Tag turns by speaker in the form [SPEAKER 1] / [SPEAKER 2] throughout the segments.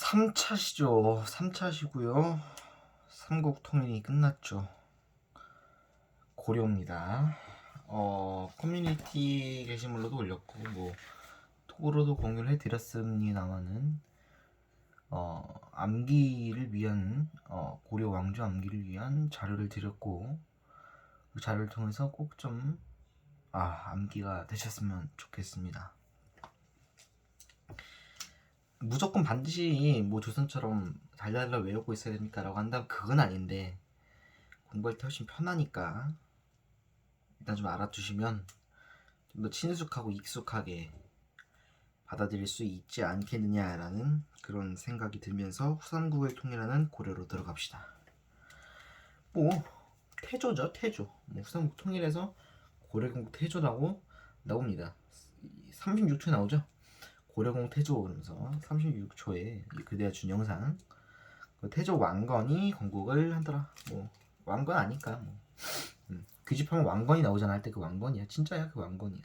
[SPEAKER 1] 3차시죠. 3차시고요. 삼국 통일이 끝났죠. 고려입니다. 커뮤니티 게시물로도 올렸고 뭐 톡으로도 공유를 해드렸습니다만은 암기를 위한 고려 왕조 암기를 위한 자료를 드렸고 그 자료를 통해서 꼭 좀 암기가 되셨으면 좋겠습니다. 무조건 반드시 뭐 조선처럼 달달달 외우고 있어야 됩니까? 라고 한다면 그건 아닌데 공부할 때 훨씬 편하니까 일단 좀 알아두시면 좀 더 친숙하고 익숙하게 받아들일 수 있지 않겠느냐라는 그런 생각이 들면서 후삼국을 통일하는 고려로 들어갑시다. 뭐 태조죠, 태조. 뭐 후삼국 통일해서 고려공국 태조라고 나옵니다. 36초에 나오죠. 고려공 태조 그러면서 36초에 그대가 준 영상 태조 왕건이 건국을 하더라. 뭐 왕건 아니까 뭐 귀집하면 왕건이 나오잖아. 할 때 그 왕건이야. 진짜야. 그 왕건이야.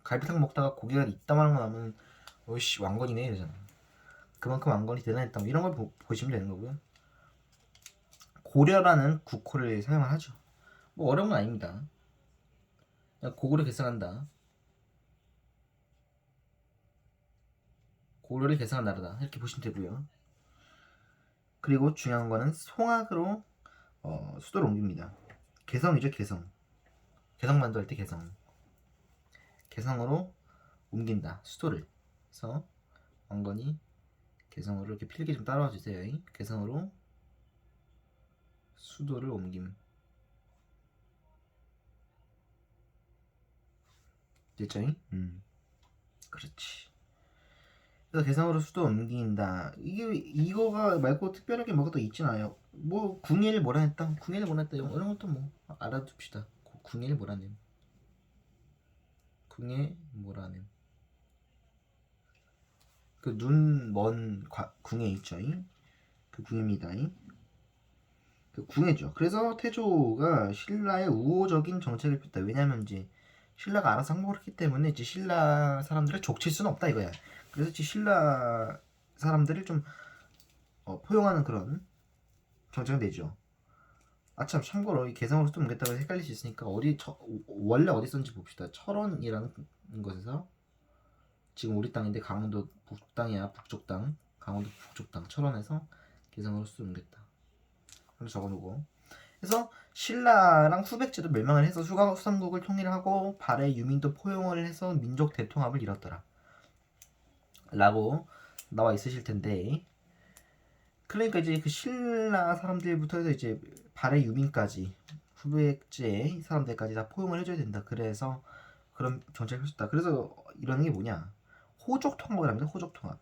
[SPEAKER 1] 갈비탕 먹다가 고기가 이따만한 거 나오면 어이씨 왕건이네 이러잖아. 그만큼 왕건이 대단했다. 뭐 이런 걸 보시면 되는 거고요. 고려라는 국호를 사용을 하죠. 뭐 어려운 건 아닙니다. 그냥 고구려 개성한다. 고려를 개성한 나라다. 이렇게 보시면 되고요. 그리고 중요한 거는 송악으로 수도를 옮깁니다. 개성이죠, 개성. 개성만두 할 때 개성. 개성으로 옮긴다. 수도를. 그래서 왕건이 개성으로 이렇게 필기 좀 따라와 주세요. 개성으로 수도를 옮김. 됐죠? 그렇지. 그래서 개성으로 수도 옮긴다. 이거가 말고 특별하게 뭐가 또 있진 않아요. 뭐 궁예를 뭐라 했다. 궁예를 뭐라 했다. 이런 것도 뭐 알아둡시다. 궁예를 뭐라 님. 궁예 뭐라 님. 그 눈 먼 궁예 있죠? 그 궁예입니다. 그 궁예죠. 그래서 태조가 신라의 우호적인 정책을 폈다. 왜냐면 이제 신라가 알아서 항복을 했기 때문에 이제 신라 사람들을 족칠 수는 없다 이거야. 그래서 이제 신라 사람들을 좀 포용하는 그런 정책을 내죠. 참 참고로 이 개성으로 또 옮겼다고 해서 헷갈릴 수 있으니까 원래 어디 있었는지 봅시다. 철원이라는 곳에서 지금 우리 땅인데 강원도 북땅이야. 북쪽 땅. 강원도 북쪽 땅 철원에서 개성으로 또 옮겼다. 한번 적어놓고 그래서 신라랑 후백제도 멸망을 해서 후삼국을 통일하고 발해 유민도 포용을 해서 민족 대통합을 이뤘더라 라고 나와 있으실 텐데 그러니까 이제 그 신라 사람들부터 해서 이제 발해 유민까지 후백제 사람들까지 다 포용을 해줘야 된다. 그래서 그런 정책을 했었다. 그래서 이런 게 뭐냐 호족 통합을 합니다. 호족 통합.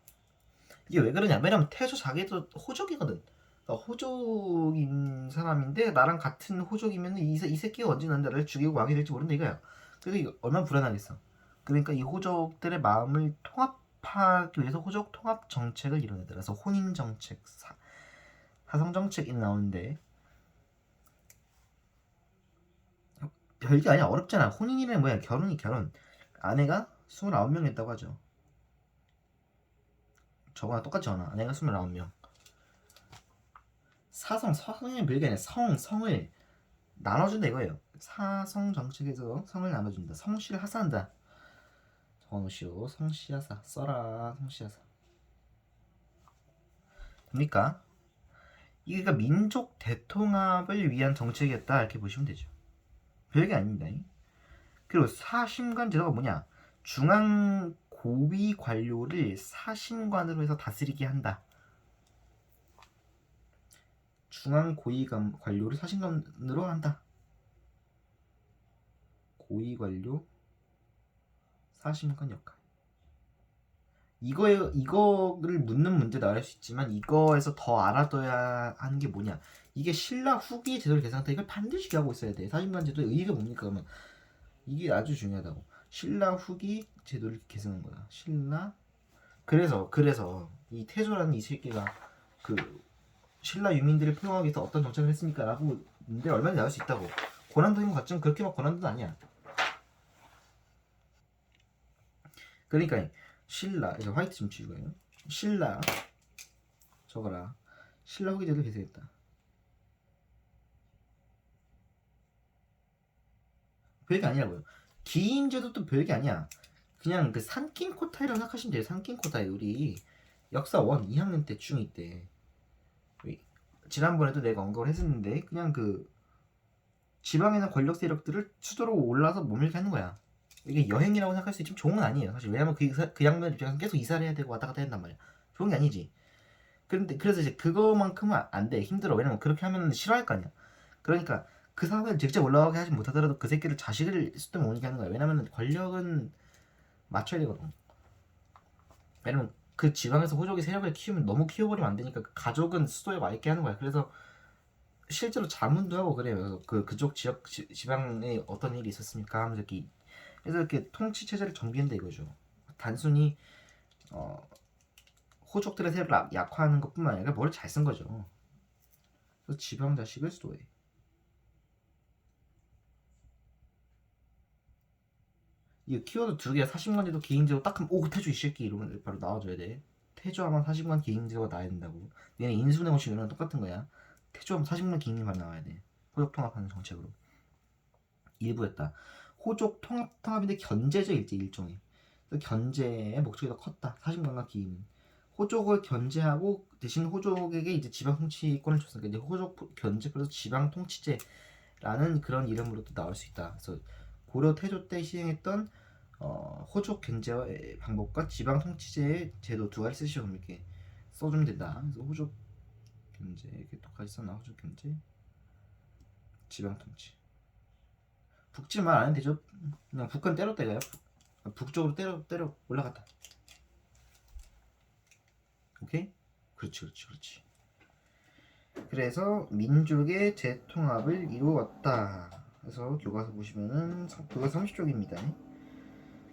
[SPEAKER 1] 이게 왜 그러냐 왜냐면 태조 자기도 호족이거든. 호족인 사람인데 나랑 같은 호족이면 이 새끼가 언제 나를 죽이고 왕이 될지 모른다 이거야. 그래서 이거 얼마나 불안하겠어. 그러니까 이 호족들의 마음을 통합하기 위해서 호족 통합 정책을 이뤄내더라. 그래서 혼인 정책, 사성 정책이 나오는데 별게 아니야. 어렵잖아. 혼인이란 뭐야? 결혼. 아내가 29명 했다고 하죠. 저거랑 똑같지 않아. 아내가 29명. 사성이 별게 아니라 성을 나눠준다 이거예요. 사성 정책에서 성을 나눠준다. 성씨를 하사한다. 적어놓으시오. 성씨하사 써라. 성씨하사 됩니까? 이게 민족 대통합을 위한 정책이었다 이렇게 보시면 되죠. 별게 아닙니다. 그리고 사심관 제도가 뭐냐? 중앙 고위 관료를 사심관으로 해서 다스리게 한다. 중앙 고위 관료를 사심관으로 한다. 고위 관료 사심관 역할. 이거를 묻는 문제도 알을 수 있지만 이거에서 더 알아둬야 하는 게 뭐냐? 이게 신라 후기 제도를 개선한다. 이걸 반드시 기하고 있어야 돼. 사심관 제도의 의의가 뭡니까? 그러면 이게 아주 중요하다고. 신라 후기 제도를 개선한 거야. 신라. 그래서 이 태조라는 이 새끼가 그 신라 유민들을 포용하기 위해서 어떤 정책을 했습니까? 라고 문제 얼마나 나올 수 있다고. 고난도 힘은 같지만 그렇게 막 고난도는 아니야. 그러니까 신라 이제 화이트 좀 지우고요. 신라 적어라. 신라 후기 제도 개설했다. 별게 아니라고요. 기인 제도도 별게 아니야. 그냥 그 산낀 코타이라고 생각하시면 돼요. 산낀 코타이. 우리 역사 1 2학년 때 중2 때 지난번에도 내가 언급을 했었는데 그냥 그 지방에 있는 권력 세력들을 수도로 올라서 머물게 하는 거야. 이게 여행이라고 생각할 수 있지만 좋은 건 아니에요. 사실 왜냐면 그 양반 입장에서 계속 이사를 해야 되고 왔다 갔다 한단 말이야. 좋은 게 아니지. 그런데 그래서 이제 그거만큼은 안 돼. 힘들어. 왜냐면 그렇게 하면 싫어할 거 아니야. 그러니까 그 사람을 직접 올라가게 하지 못하더라도 그 새끼를 자식을 수도에 오게 하는 거야. 왜냐면 권력은 맞춰야 되거든. 왜냐면 그 지방에서 호족이 세력을 키우면 너무 키워버리면 안 되니까 그 가족은 수도에 와 있게 하는 거야. 그래서 실제로 자문도 하고 그래요. 그쪽 지역 지방에 어떤 일이 있었습니까? 하면서 이렇게 그래서 이렇게 통치 체제를 정비한다 이거죠. 단순히 호족들의 세력을 약화하는 것뿐만 아니라 머리 잘 쓴 거죠. 그래서 지방 자식을 수도에. 이 키워드 두 개가 40만이도 개인제로 딱 하면 오 태조 이 새끼 이러면 바로 나와줘야 돼. 태조하면 40만 개인제가 나야 된다고. 얘네 인수내 오시면 똑같은 거야. 태조하면 40만 개인제만 나와야 돼. 호족 통합하는 정책으로. 일부였다. 호족 통합인데 견제죠 일종의. 견제의 목적이 더 컸다. 40만과 기인. 호족을 견제하고 대신 호족에게 이제 지방 통치권을 줬으니까 이제 호족 견제 그래서 지방 통치제라는 그런 이름으로도 나올 수 있다. 그래서 고려 태조 때 시행했던 호족 견제 방법과 지방 통치제의 제도 두 가지 쓰시면 이렇게 써주면 된다. 그래서 호족 견제 이렇게 똑같이 써나 호족 견제 지방 통치. 북지만 안 해도 되죠. 그냥 북한 때렸다 이거요. 북쪽으로 때려 올라갔다. 오케이? 그렇지. 그래서 민족의 재통합을 이루었다. 그래서 교과서 보시면은 교과서 30쪽입니다.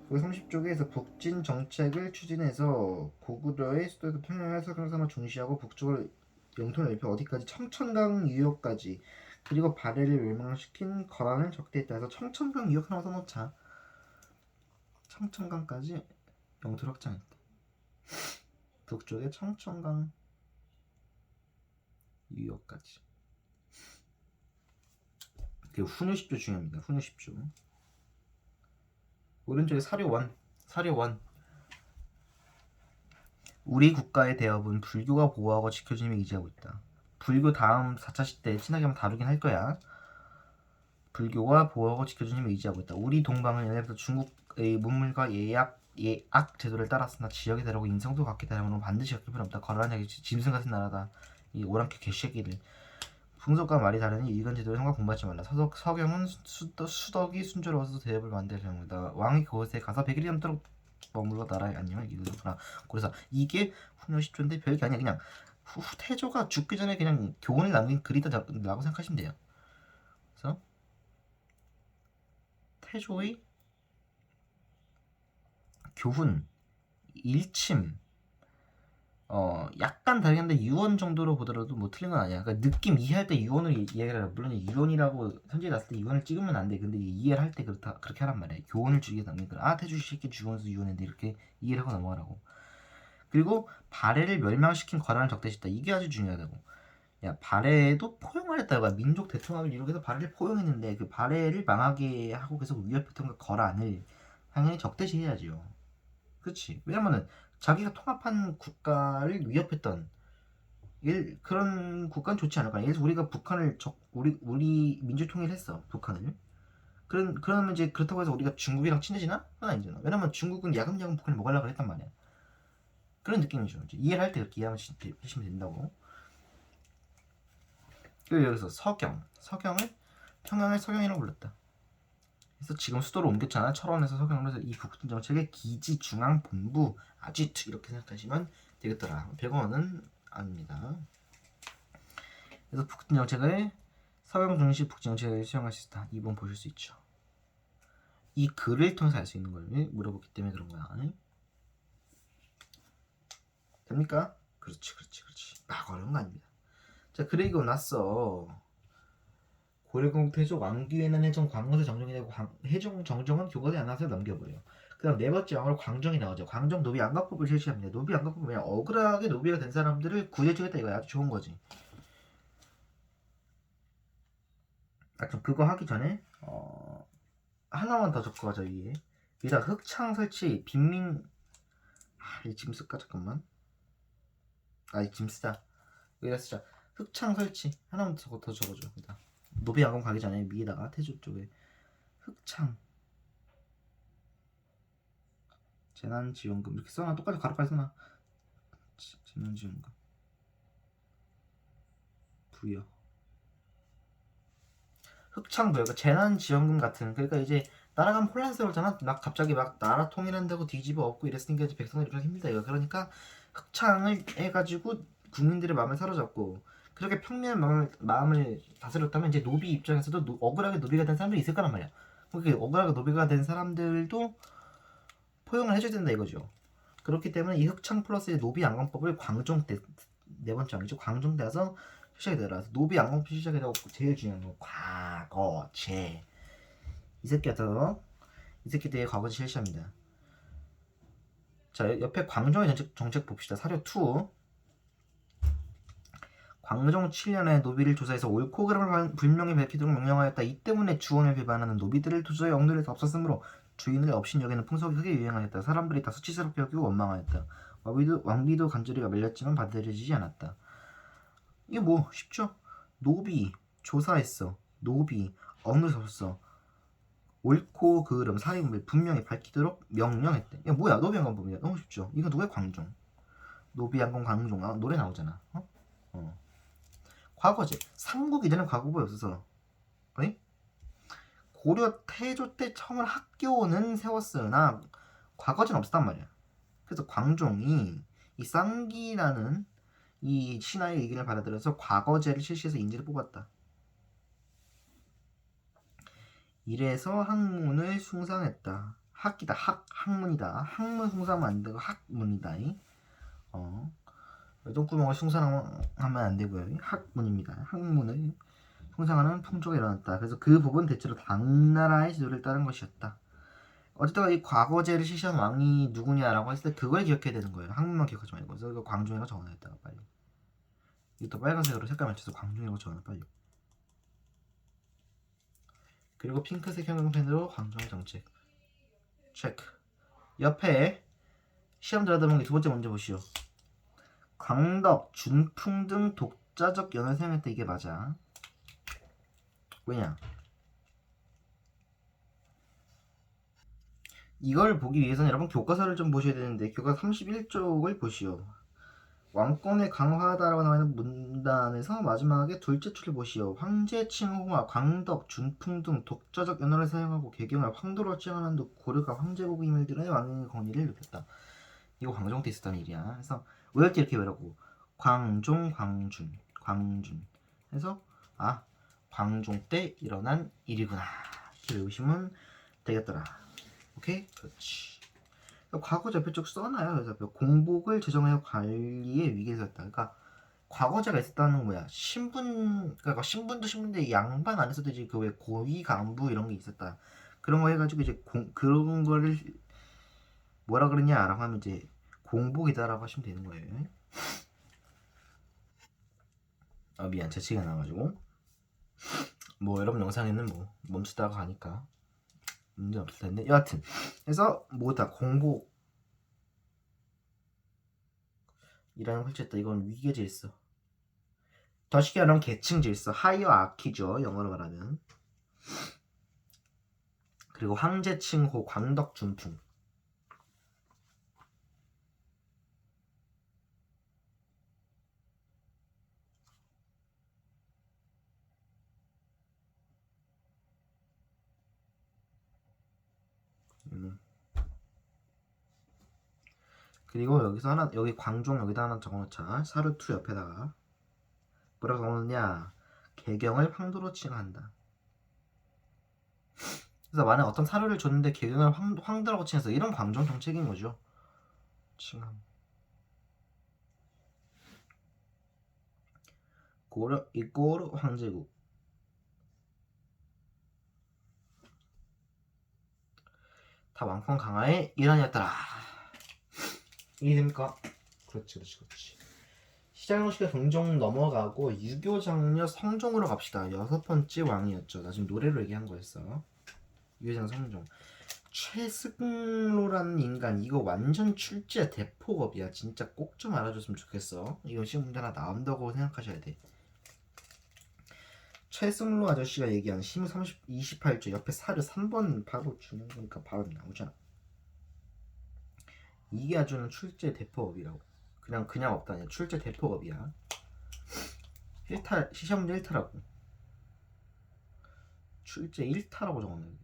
[SPEAKER 1] 교과서 30쪽에서 북진 정책을 추진해서 고구려의 수도에서 평양을 석양삼을 중시하고 북쪽을 영토를 넓혀 어디까지 청천강 유역까지 그리고 발해를 멸망시킨 거란을 적대했다. 해서 청천강 유역 하나 써놓자. 청천강까지 영토를 확장했다. 북쪽에 청천강 유역까지. 그리고 훈유 10조 중요합니다. 훈유 10조. 오른쪽에 사료원. 우리 국가의 대업은 불교가 보호하고 지켜주님을 의지하고 있다. 불교 다음 4차 시대에 친하게 한번 다루긴 할 거야. 불교가 보호하고 지켜주님을 의지하고 있다. 우리 동방은 옛날부터 중국의 문물과 예악 제도를 따랐으나 지역에 다르고 인성도 같기 때문에 반드시 엮일 필요 없다. 거란하게 짐승 같은 나라다. 이 오랑캐 개새끼들. 풍속과 말이 다르니 일간 제도를 성과 공부하지 말라. 서경은 수덕이 순조로워서 대업을 만들 경우다. 왕이 그곳에 가서 100일이 넘도록 머물러 나라의 안녕을 이루구나. 그래서 이게 훈요 10조인데 별게 아니야. 그냥 태조가 죽기 전에 그냥 교훈을 남긴 글이다라고 생각하시면 돼요. 그래서 태조의 교훈, 일침, 약간 다르긴 한데 유언 정도로 보더라도 뭐 틀린 건 아니야. 그러니까 느낌 이해할 때 유언을 이해를 해라. 물론 유언이라고 현지에 났을 때 유언을 찍으면 안 돼. 근데 이해를 할 때 그렇게 하란 말이야. 교훈을 주기에 남긴 글. 태조 새끼 죽으면서 유언했는데 이렇게 이해를 하고 넘어가라고. 그리고 발해를 멸망시킨 거란을 적대시했다. 이게 아주 중요하다고. 야 발해도 포용을 했다고. 민족 대통합을 이루기 위해서 발해를 포용했는데 그 발해를 망하게 하고 계속 위협했던 그 거란을 당연히 적대시해야죠. 그렇지. 왜냐면은 자기가 통합한 국가를 위협했던 그런 국가는 좋지 않을 거야. 예를 들어서 우리가 북한을 우리 민주 통일했어. 북한을. 그러면 이제 그렇다고 해서 우리가 중국이랑 친해지나? 그건 아니잖아. 왜냐면 중국은 야금야금 북한을 먹으려고 했단 말이야. 그런 느낌이죠. 이제 이해를 할 때 그렇게 이해하시면 된다고. 그리고 여기서 서경을 평양을 서경이라고 불렀다. 그래서 지금 수도로 옮겼잖아. 철원에서 서경으로 해서 이 북진 정책의 기지 중앙 본부 아지트 이렇게 생각하시면 되겠더라. 100원은 아닙니다. 그래서 북진 정책을 서경 중시 북진 정책을 수행할 수 있다. 2번 보실 수 있죠. 이 글을 통해서 알 수 있는 걸 물어보기 때문에 그런 거야. 됩니까? 그렇지. 막 어려운 거 아닙니다. 자, 그리고 났어. 고려공 태조 왕기에는 해정 광원서 정정이 되고 해정 정정은 교과서에 안 나와서 넘겨버려요. 그다음 네 번째 왕으로 광종이 나오죠. 광종 노비 양가법을 실시합니다. 노비 양가법은 그냥 억울하게 노비가 된 사람들을 구제주겠다 이거 아주 좋은 거지. 좀 그거 하기 전에 하나만 더 적어가자 위에. 위에다 흑창 설치 빈민 이 짐 쓸까 잠깐만. 이 짐 쓰자. 여기다 쓰자. 흑창 설치 하나만 더 적어줘. 여기다. 노비 양금 가기 전에 위에다가 태조 쪽에 흑창 재난지원금 이렇게 써놔. 똑같이 가로까지 써놔. 재난지원금 부여 흑창부여가 재난지원금 같은 그러니까 이제 나라가 혼란스러웠잖아. 막 갑자기 막 나라 통일한다고 뒤집어 엎고 이랬으니까 이제 백성들이 좀 힘들다 이거. 그러니까 흑창을 해가지고 국민들의 마음을 사로잡고 그렇게 평민의 마음을 다스렸다면 이제 노비 입장에서도 억울하게 노비가 된 사람들이 있을 거란 말이야. 그렇게 억울하게 노비가 된 사람들도 포용을 해줘야 된다 이거죠. 그렇기 때문에 이 흑창 플러스 노비 양관법을 광종 때 네 번째 왕이죠. 광종 때 와서 시작이 되더라. 노비 양관법 시작이 되고 제일 중요한 건 과거제. 이 새끼 때의 과거제 실시합니다. 자 옆에 광종의 정책 봅시다. 사료 2. 광종 7년에 노비를 조사해서 옳고 그름을 분명히 밝히도록 명령하였다. 이 때문에 주원을 배반하는 노비들을 도저히 억누를 수 없었으므로 주인을 없인 여기는 풍속이 크게 유행하였다. 사람들이 다 수치스럽게 여기고 원망하였다. 왕비도 간절히 말렸지만 받아들여지지 않았다. 이게 뭐 쉽죠? 노비 조사했어. 노비 억누를 수 없었어. 옳고 그름 사익을 분명히 밝히도록 명령했대. 이게 뭐야? 노비양관법이야. 너무 쉽죠? 이거 누구야? 광종. 노비양관 광종. 노래 나오잖아. 과거제. 삼국 이전에 과거법이 없어서. 어이? 고려 태조 때 청을 학교는 세웠으나 과거제는 없었단 말이야. 그래서 광종이 이 쌍기라는 이 신하의 의견을 받아들여서 과거제를 실시해서 인재를 뽑았다. 이래서 학문을 숭상했다. 학기다. 학문이다. 학문 숭상하면 안 되고 학문이다. 외동구멍을 숭상하면 안 되고요. 학문입니다. 학문을 숭상하는 풍조가 일어났다. 그래서 그 부분 대체로 당나라의 지도를 따른 것이었다. 어쨌든 이 과거제를 실시한 왕이 누구냐라고 했을 때 그걸 기억해야 되는 거예요. 학문만 기억하지 말고. 그래서 이거 광종이라고 적어놔야겠다. 빨리. 이것도 빨간색으로 색깔 맞춰서 광종이라고 적어놔 빨리. 그리고 핑크색 형광펜으로 광종의 정책 체크. 옆에 시험 들어다 본 게 두 번째 문제 보시오. 광덕, 준풍 등 독자적 연을 사용했다. 이게 맞아. 왜냐? 이걸 보기 위해서는 여러분 교과서를 좀 보셔야 되는데 교과서 31쪽을 보시오. 왕권을 강화하다라고 나와있는 문단에서 마지막에 둘째 줄을 보시오. 황제 칭호와 광덕, 준풍 등 독자적 연어를 사용하고 개경을 황도로 칭하는 등 고려가 황제복의 힘을 드러내 왕의 권위를 높였다. 이거 광종 때 있었던 일이야. 그래서 외울 때 이렇게 외우라고. 광종, 광준. 그래서 광종 때 일어난 일이구나. 이렇게 외우시면 되겠더라. 오케이? 그렇지. 과거제 옆에 쭉 써놔요. 그래서 공복을 제정하여 관리의 위기에 있었다. 그러니까 과거제가 있었다는 거야. 그러니까 신분도 신분인데 양반 안에서도 이제 그 왜 고위 간부 이런 게 있었다. 그런 거 해가지고 이제 그런 거를 뭐라 그러냐라고 하면 이제 공복이다라고 하시면 되는 거예요. 미안 재치가 나가지고 뭐 여러분 영상에는 뭐 멈추다가 가니까 문제 없을 텐데 여하튼 그래서 뭐다 공복 이라는 홀쳤다. 이건 위계 질서. 더 쉽게 말하면 계층 질서. 하이어아키죠. 영어로 말하면. 그리고 황제 칭호, 광덕 준풍. 그리고 여기서 하나 여기 광종 여기다 하나 적어놓자. 사르투 옆에다가 뭐라고 적어놓냐? 개경을 황도로 칭한다. 그래서 만약 어떤 사료를 줬는데 개경을 황도라고 칭해서 이런 광종 정책인 거죠. 칭함. 고려 이꼬르 황제국. 다 왕권 강화의 일환이었더라. 이해됩니까? 그렇지. 시장영시가 동종 넘어가고 유교장려 성종으로 갑시다. 6번째 왕이었죠. 나 지금 노래로 얘기한 거였어. 유교장 성종. 최승로라는 인간 이거 완전 출제 대폭업이야. 진짜 꼭 좀 알아줬으면 좋겠어. 이거 시험 문제 하나 나온다고 생각하셔야 돼. 최승로 아저씨가 얘기한 시무 28조 옆에 사료 3번 바로 주는 거니까 바로 나오잖아. 이게 아주는 출제 대폭업이라고. 그냥 없다 아니야. 출제 대폭업이야. 1타 시험 문제 1타라고. 출제 1타라고 적었네.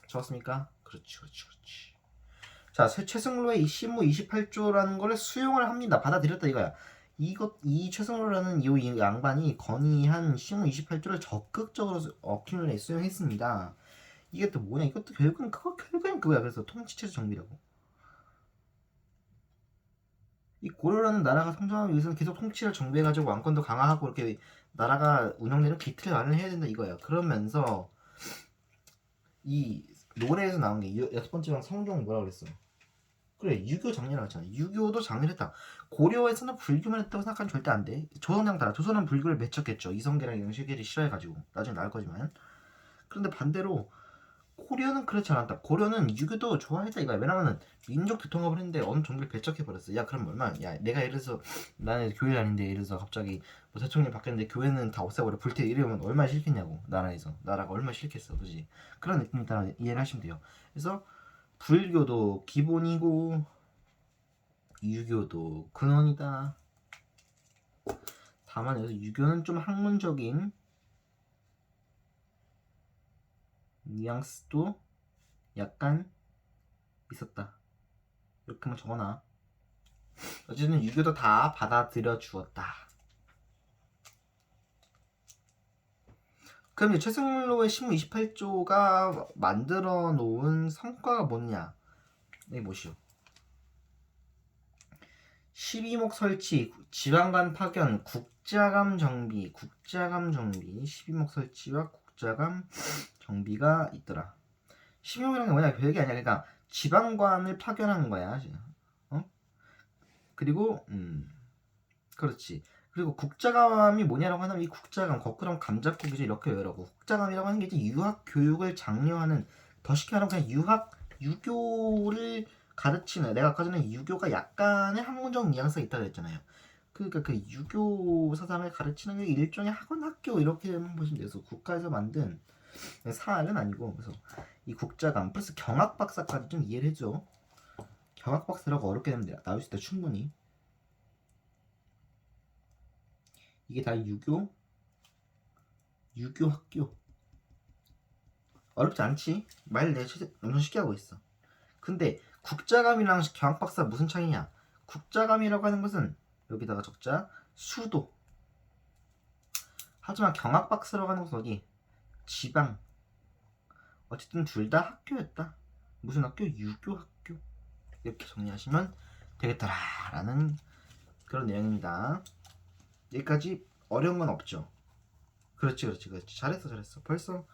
[SPEAKER 1] 적었습니까? 그렇지. 자, 최승로의 이 시무 28조라는 거를 수용을 합니다. 받아들였다 이거야. 이 최승로라는 이 양반이 건의한 시무 28조를 적극적으로 어큐뮬레이 수용했습니다. 이게 또 뭐냐? 이것도 결국은 그거야. 그래서 통치체제 정비라고. 이 고려라는 나라가 성장하기 위해서는 계속 통치를 정비해가지고 왕권도 강화하고 이렇게 나라가 운영되는 기틀을 마련해야 된다 이거야. 그러면서 이 노래에서 나온 게 6번째 왕 성종 뭐라 그랬어? 그래, 유교 장려라고 했잖아. 유교도 장려를 했다. 고려에서는 불교만 했다고 생각하면 절대 안 돼. 조선왕 달라. 조선은 불교를 맺혔겠죠. 이성계랑 영실계를 싫어해가지고. 나중에 나올 거지만. 그런데 반대로 고려는 그렇지 않았다. 고려는 유교도 좋아했다 이거야. 왜냐면은 민족 대통합을 했는데 어느 정도를 배척해버렸어. 야 그럼 얼마? 야 내가 예를 들어서 나는 교회 다니는데 예를 들어서 갑자기 뭐 대통령이 바뀌었는데 교회는 다 없애버려 불태 이러면 얼마나 싫겠냐고. 나라가 얼마나 싫겠어. 그지? 그런 느낌이 따라 이해를 하시면 돼요. 그래서 불교도 기본이고 유교도 근원이다. 다만 여기서 유교는 좀 학문적인 뉘앙스도 약간 있었다. 이렇게만 적어놔. 어쨌든 유교도 다 받아들여 주었다. 그럼 이제 최승로의 신무 28조가 만들어 놓은 성과가 뭐냐? 여기 보시오. 12목 설치, 지방간 파견, 국자감 정비, 12목 설치와 국자감 정비가 있더라. 12목이라는 게 뭐냐? 별게 아니야. 그러니까 지방관을 파견한 거야. 그리고 그렇지. 그리고 국자감이 뭐냐라고 하면 이 국자감 거꾸로 감잡국이죠. 이렇게 외우라고. 국자감이라고 하는 게 이제 유학 교육을 장려하는, 더 쉽게 말하면 그냥 유교를 가르치는, 내가 아까 전에 유교가 약간의 학문적 뉘앙스가 있다고 했잖아요. 그러니까 그 유교 사상을 가르치는 게 일종의 학원 학교 이렇게 보시면 돼요. 그래서 국가에서 만든 사학은 아니고, 그래서 이 국자감 플러스 경학 박사까지 좀 이해를 해줘. 경학 박사라고 어렵게 되면 나올 수 있다 충분히. 이게 다 유교 학교. 어렵지 않지? 말 내가 엄청 쉽게 하고 있어. 근데 국자감이랑 경학박사 무슨 차이냐? 국자감이라고 하는 것은 여기다가 적자 수도. 하지만 경학박사라고 하는 것은 어디? 지방. 어쨌든 둘 다 학교였다. 무슨 학교? 유교 학교. 이렇게 정리하시면 되겠더라라는 그런 내용입니다. 여기까지 어려운 건 없죠. 그렇지. 잘했어. 벌써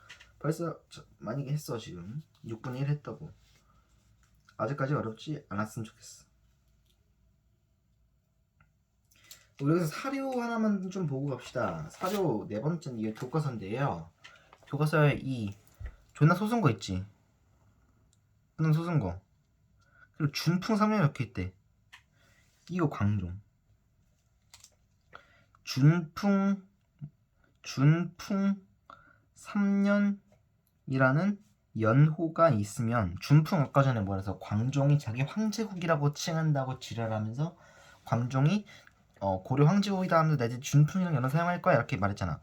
[SPEAKER 1] 많이 했어. 지금 6분의 1 했다고. 아직까지 어렵지 않았으면 좋겠어. 우리 여기서 사료 하나만 좀 보고 갑시다. 사료 네 번째는 이게 교과서인데요. 교과서에 이 존나 소순 거 있지. 존나 소순 거. 그리고 준풍 3년 이렇게 있대. 이거 광종. 준풍 3년이라는 연호가 있으면, 준풍 아까 전에 뭐라서 광종이 자기 황제국이라고 칭한다고 지랄하면서 광종이 고려 황제국이다 하면서 내지 준풍이라는 연호 사용할 거야 이렇게 말했잖아.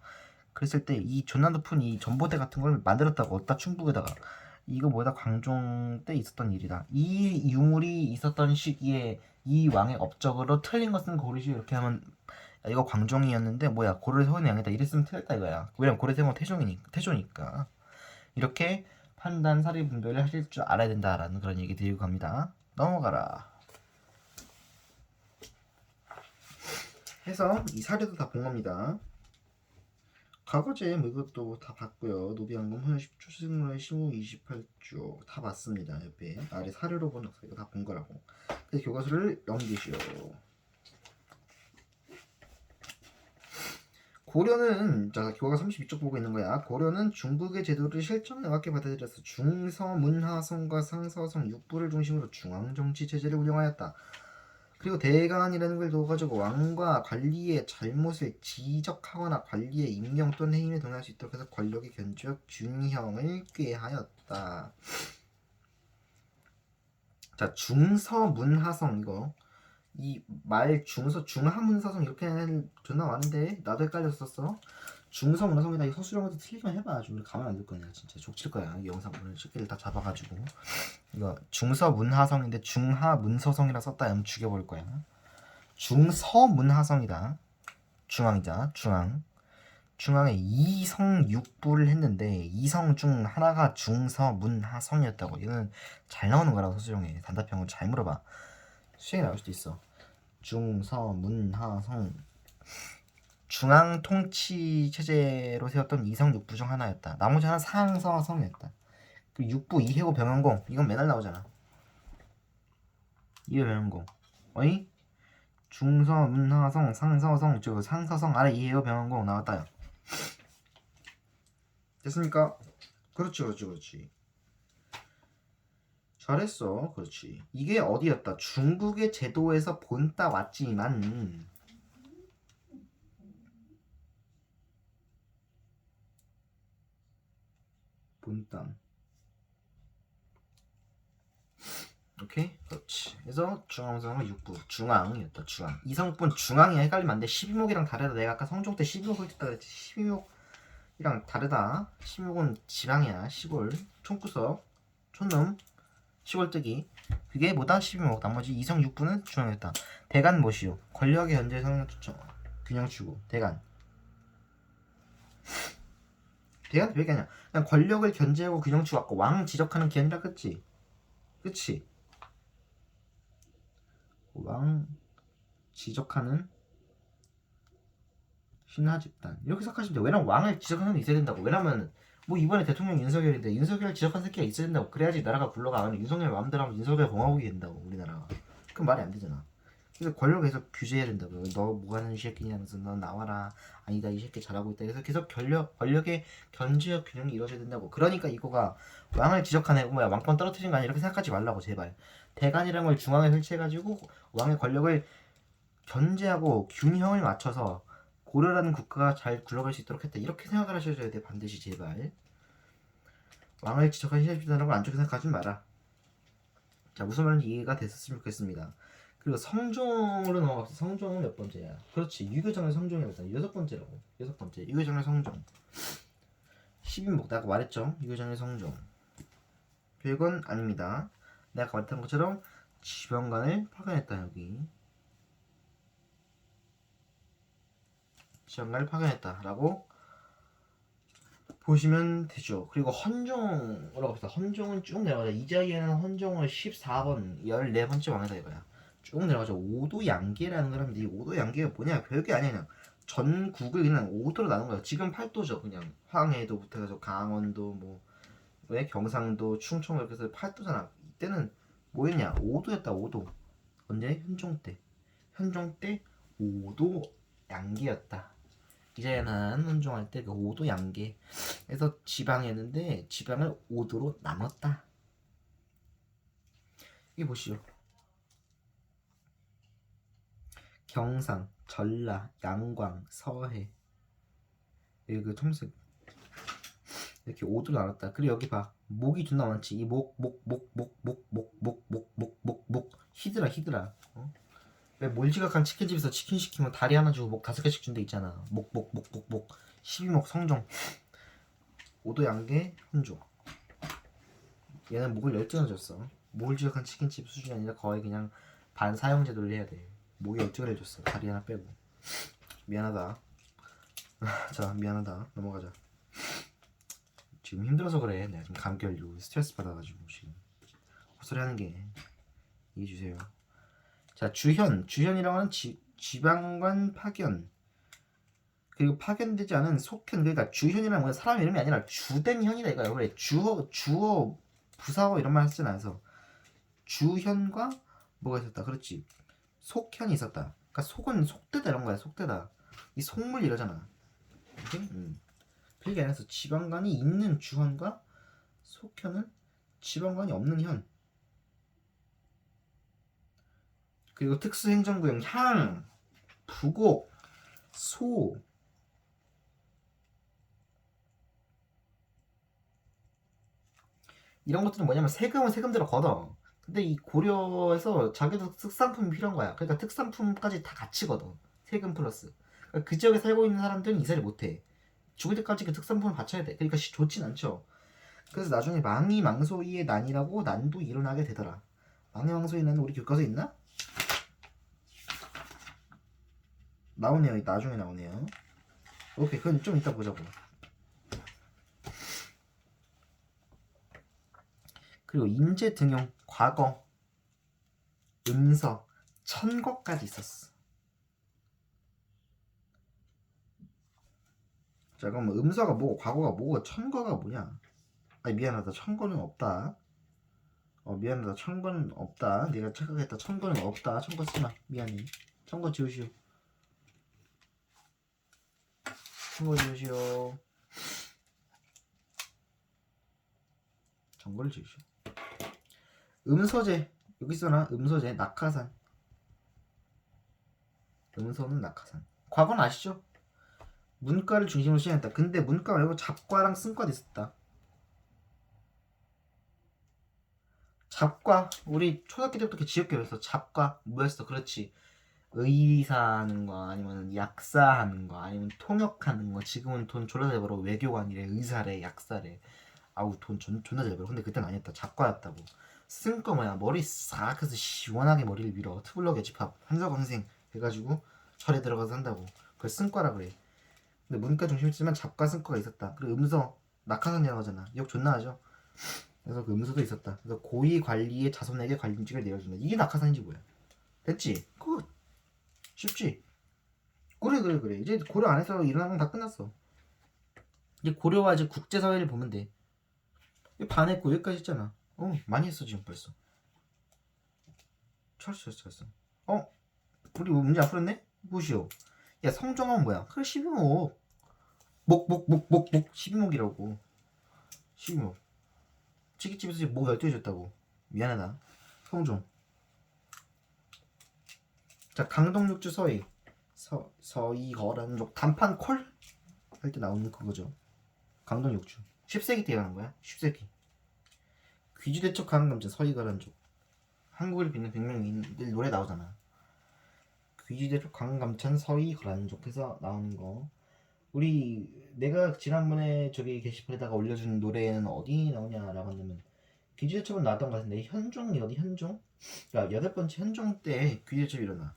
[SPEAKER 1] 그랬을 때 이 존나 높은 이 전보대 같은 걸 만들었다고. 어디다 충북에다가. 이거 뭐다 광종 때 있었던 일이다. 이 유물이 있었던 시기에 이 왕의 업적으로 틀린 것은 고려시 이렇게 하면 이거 광종이었는데 뭐야 고려 세원의 양이다 이랬으면 틀렸다 이거야. 왜냐면 고려 세원 태조니까. 이렇게 판단 사리 분별을 하실 줄 알아야 된다라는 그런 얘기 드리고 갑니다. 넘어가라. 해서 이 사료도 다 본 겁니다. 과거제 뭐 이것도 다 봤고요. 노비앙금, 헌 10조, 승무의 심우 28조 다 봤습니다. 옆에 아래 사료로 본 이거 다 본 거라고. 그래서 교과서를 넘기시오. 고려는 자 교과서 32쪽 보고 있는 거야. 고려는 중국의 제도를 실정에 맞게 받아들여서 중서문하성과 상서성 육부를 중심으로 중앙정치 체제를 운영하였다. 그리고 대간이라는 걸 둬가지고 왕과 관리의 잘못을 지적하거나 관리의 임명 또는 해임에 동의할 수 있도록 해서 권력의 견제와 균형을 꾀하였다. 자 중서문하성 이거 이 말 중서 중하문사성 이렇게 존나 많은데 나도 헷갈렸었어. 중서문화성이다 이 서술형도 틀리면 해봐. 좀 가만 안 둘 거야 진짜 족칠 거야. 이 영상 오늘 쉽게 다 잡아가지고 이거 중서문하성인데 중하문서성이라 썼다 하면 죽여버릴 거야. 중서문하성이다. 중앙이자 중앙에 이성육부를 했는데 이성 중 하나가 중서문하성이었다고. 이거는 잘 나오는 거라고 서술형에 단답형을 잘 물어봐. 수행이 나올 수도 있어. 중서문하성 중앙 통치 체제로 세웠던 이성 육부 중 하나였다. 나머지 하나 상서성이었다. 그 육부 이해고 병원공 이건 맨날 나오잖아. 이해 병원공 어이? 중서문하성 상서성 저 상서성 아래 이해고 병원공 나왔다요. 됐습니까? 그렇지. 잘했어. 그렇지. 이게 어디였다? 중국의 제도에서 본따 왔지만 본땅. 오케이? 그렇지. 그래서 중앙성은 6부 중앙이었다. 중앙. 이성분 중앙이 헷갈리면 안 돼. 12목이랑 다르다. 내가 아까 성종 때 12목을 듣다 그랬지. 12목이랑 다르다. 12목은 지방이야. 시골. 총구석. 촌놈. 시골뜨기. 그게 뭐다? 12목. 나머지 이성 6부는 중앙이었다. 대간 뭐시오? 권력의 현재 성향 추천. 균형 추구. 대간 별게 아니야. 그냥 권력을 견제하고 균형 추구하고 왕 지적하는 게 아니라 그치? 왕 지적하는 신하 집단 이렇게 생각하시면 돼요. 왜냐면 왕을 지적하는 사람이 있어야 된다고. 왜냐면 뭐 이번에 대통령 윤석열인데 윤석열 지적한 새끼가 있어야 된다고. 그래야지 나라가 굴러가. 아니 윤석열 마음대로 하면 윤석열 공화국이 된다고 우리나라가. 그럼 말이 안 되잖아. 그래서 권력을 계속 규제해야 된다고. 너 뭐하는 새끼냐 하면서 너 나와라. 아니다 이 새끼 잘하고 있다. 그래서 계속 권력의 견제와 균형이 이루어져야 된다고. 그러니까 이거가 왕을 지적하는 뭐야 왕권 떨어뜨린 거 아니야 이렇게 생각하지 말라고 제발. 대간이라는 걸 중앙에 설치해가지고 왕의 권력을 견제하고 균형을 맞춰서 고려라는 국가가 잘 굴러갈 수 있도록 했다. 이렇게 생각을 하셔야 돼 반드시 제발. 왕을 지적한 시합이라는 걸 안좋게 생각하지 마라. 자 무슨 말인지 이해가 됐었으면 좋겠습니다. 그리고 성종으로 넘어갑시다. 성종은 몇 번째야? 그렇지 유교장의 성종이었다. 6번째라고. 6번째 유교장의 성종. 12목 내가 말했죠. 유교장의 성종. 별건 아닙니다. 내가 아까 말했던 것처럼 지방관을 파견했다. 여기 지방관을 파견했다라고 보시면 되죠. 그리고 헌종으로 갑시다. 헌종은 쭉 내려가자. 이자기에는 헌종을 14번 14번째 왕이다 이거야. 쭉 내려가자. 오도양계라는 걸 하면 돼. 오도양계가 뭐냐? 별게 아니야. 그냥 전국을 그냥 5도로 나눈 거야. 지금 8도죠. 그냥 황해도부터 해서 강원도 뭐 왜 경상도 충청 이렇게 해서 8도잖아. 이때는 뭐였냐? 5도였다. 5도. 언제? 현종 때 5도 양계였다. 이자야는 헌종할 때 그 5도 양계. 그래서 지방이었는데 지방을 5도로 나눴다. 이게 보시죠. 경상, 전라, 양광, 서해 여기 그 통색 이렇게 5도로 나눴다. 그리고 여기 봐. 목이 존나 많지. 이 목 히드라. 어? 왜 몰지각한 치킨집에서 치킨 시키면 다리 하나 주고 목 5개씩 준 데 있잖아. 목 12목 성종 5도 양계 헌종. 얘는 목을 12개나 줬어. 몰지각한 치킨집 수준이 아니라 거의 그냥 반사형제도를 해야 돼. 목에 12개를 줬어. 다리 하나 빼고. 미안하다. 자 미안하다. 넘어가자. 지금 힘들어서 그래. 내가 지금 감기 걸리고 스트레스 받아가지고 지금 헛소리 하는 게 이해해주세요. 자 주현이라고 하는 지방관 파견. 그리고 파견되지 않은 속현, 그러니까 주현이라는 건 사람 이름이 아니라 주된 현이다 이거야. 그래, 주어 부사어 이런 말 쓰진 않아서 주현과 뭐가 있었다. 그렇지. 속현이 있었다. 그러니까 속은 속되다 이런 거야. 속되다. 이 속물 이러잖아. 오케이? 그게 아니라서 지방간이 있는 주현과 속현은 지방간이 없는 현. 그리고 특수행정구역 향, 부곡, 소, 이런 것들은 뭐냐면 세금은 세금대로 걷어. 근데 이 고려에서 자기도 특산품이 필요한 거야. 그러니까 특산품까지 다 같이 걷어. 세금 플러스. 그러니까 그 지역에 살고 있는 사람들은 이사를 못해. 죽을 때까지 그 특산품을 바쳐야 돼. 그러니까 좋진 않죠. 그래서 나중에 망이망소이의 난이라고 난도 일어나게 되더라. 망이망소이의 난은 우리 교과서에 있나? 나오네요. 나중에 나오네요. 오케이, 그건 좀 이따 보자고. 그리고 인재 등용, 과거, 음서, 천거까지 있었어. 자, 그럼 음서가 뭐고 과거가 뭐고 천거가 뭐냐? 아니 미안하다, 천거는 없다. 미안하다, 천거는 없다. 내가 착각했다. 천거는 없다. 천거 쓰마. 미안해. 천거 지우시오. 천거 지우시오. 천거를 지우시오. 음서제 여기 써놔. 음서제 낙하산. 음서는 낙하산. 과거는 아시죠? 문과를 중심으로 시작했다. 근데 문과 말고 잡과랑 승과도 있었다. 잡과 우리 초등학교 때부터 지역교 배웠어. 잡과 뭐였어? 그렇지. 의사하는 거 아니면 약사하는 거 아니면 통역하는 거. 지금은 돈 졸라 잘 벌어. 외교관이래, 의사래, 약사래. 아우 돈 존나 잘 벌어. 근데 그땐 아니었다. 잡과였다고. 승과 뭐야? 머리 싹 해서 시원하게 머리를 밀어. 투블럭에 집합 한사고 선생 해가지고 절에 들어가서 한다고. 그걸 승과라 그래. 근데 문과 중심이지만 잡과 승과가 있었다. 그리고 음서 낙하산이라고 하잖아. 기억 존나 하죠? 그래서 그 음서도 있었다. 그래서 고위 관리의 자손에게 관직을 내려준다. 이게 낙하산인지 뭐야? 됐지? 굿. 쉽지? 그래. 이제 고려 안에서 일어나는 건 다 끝났어. 이제 고려와 이제 국제사회를 보면 돼. 반했고 여기까지 했잖아. 많이 했어 지금 벌써. 잘했어. 우리 문제 안 풀었네? 보시오. 야 성종은 뭐야? 그래 12목. 목 12목이라고. 12목. 치킨집에서 목 12개 줬다고. 미안하다. 성종. 자 강동육주 서희. 서희 거란족 단판 콜? 할 때 나오는 그거죠. 강동육주. 10세기 때 일어난 거야. 10세기. 귀주대첩 강감자 서희 거란족. 한국을 빛낸 백명인들 노래 나오잖아. 귀주대첩 강감찬 서희 거란족 해서 나오는 거. 우리 내가 지난번에 저기 게시판에다가 올려준 노래는 어디 나오냐라고 한다면 귀주대첩은 나왔던 것 같은데 현종이 어디 현종? 그러니까 8번째 현종 때 귀주대첩이 일어나.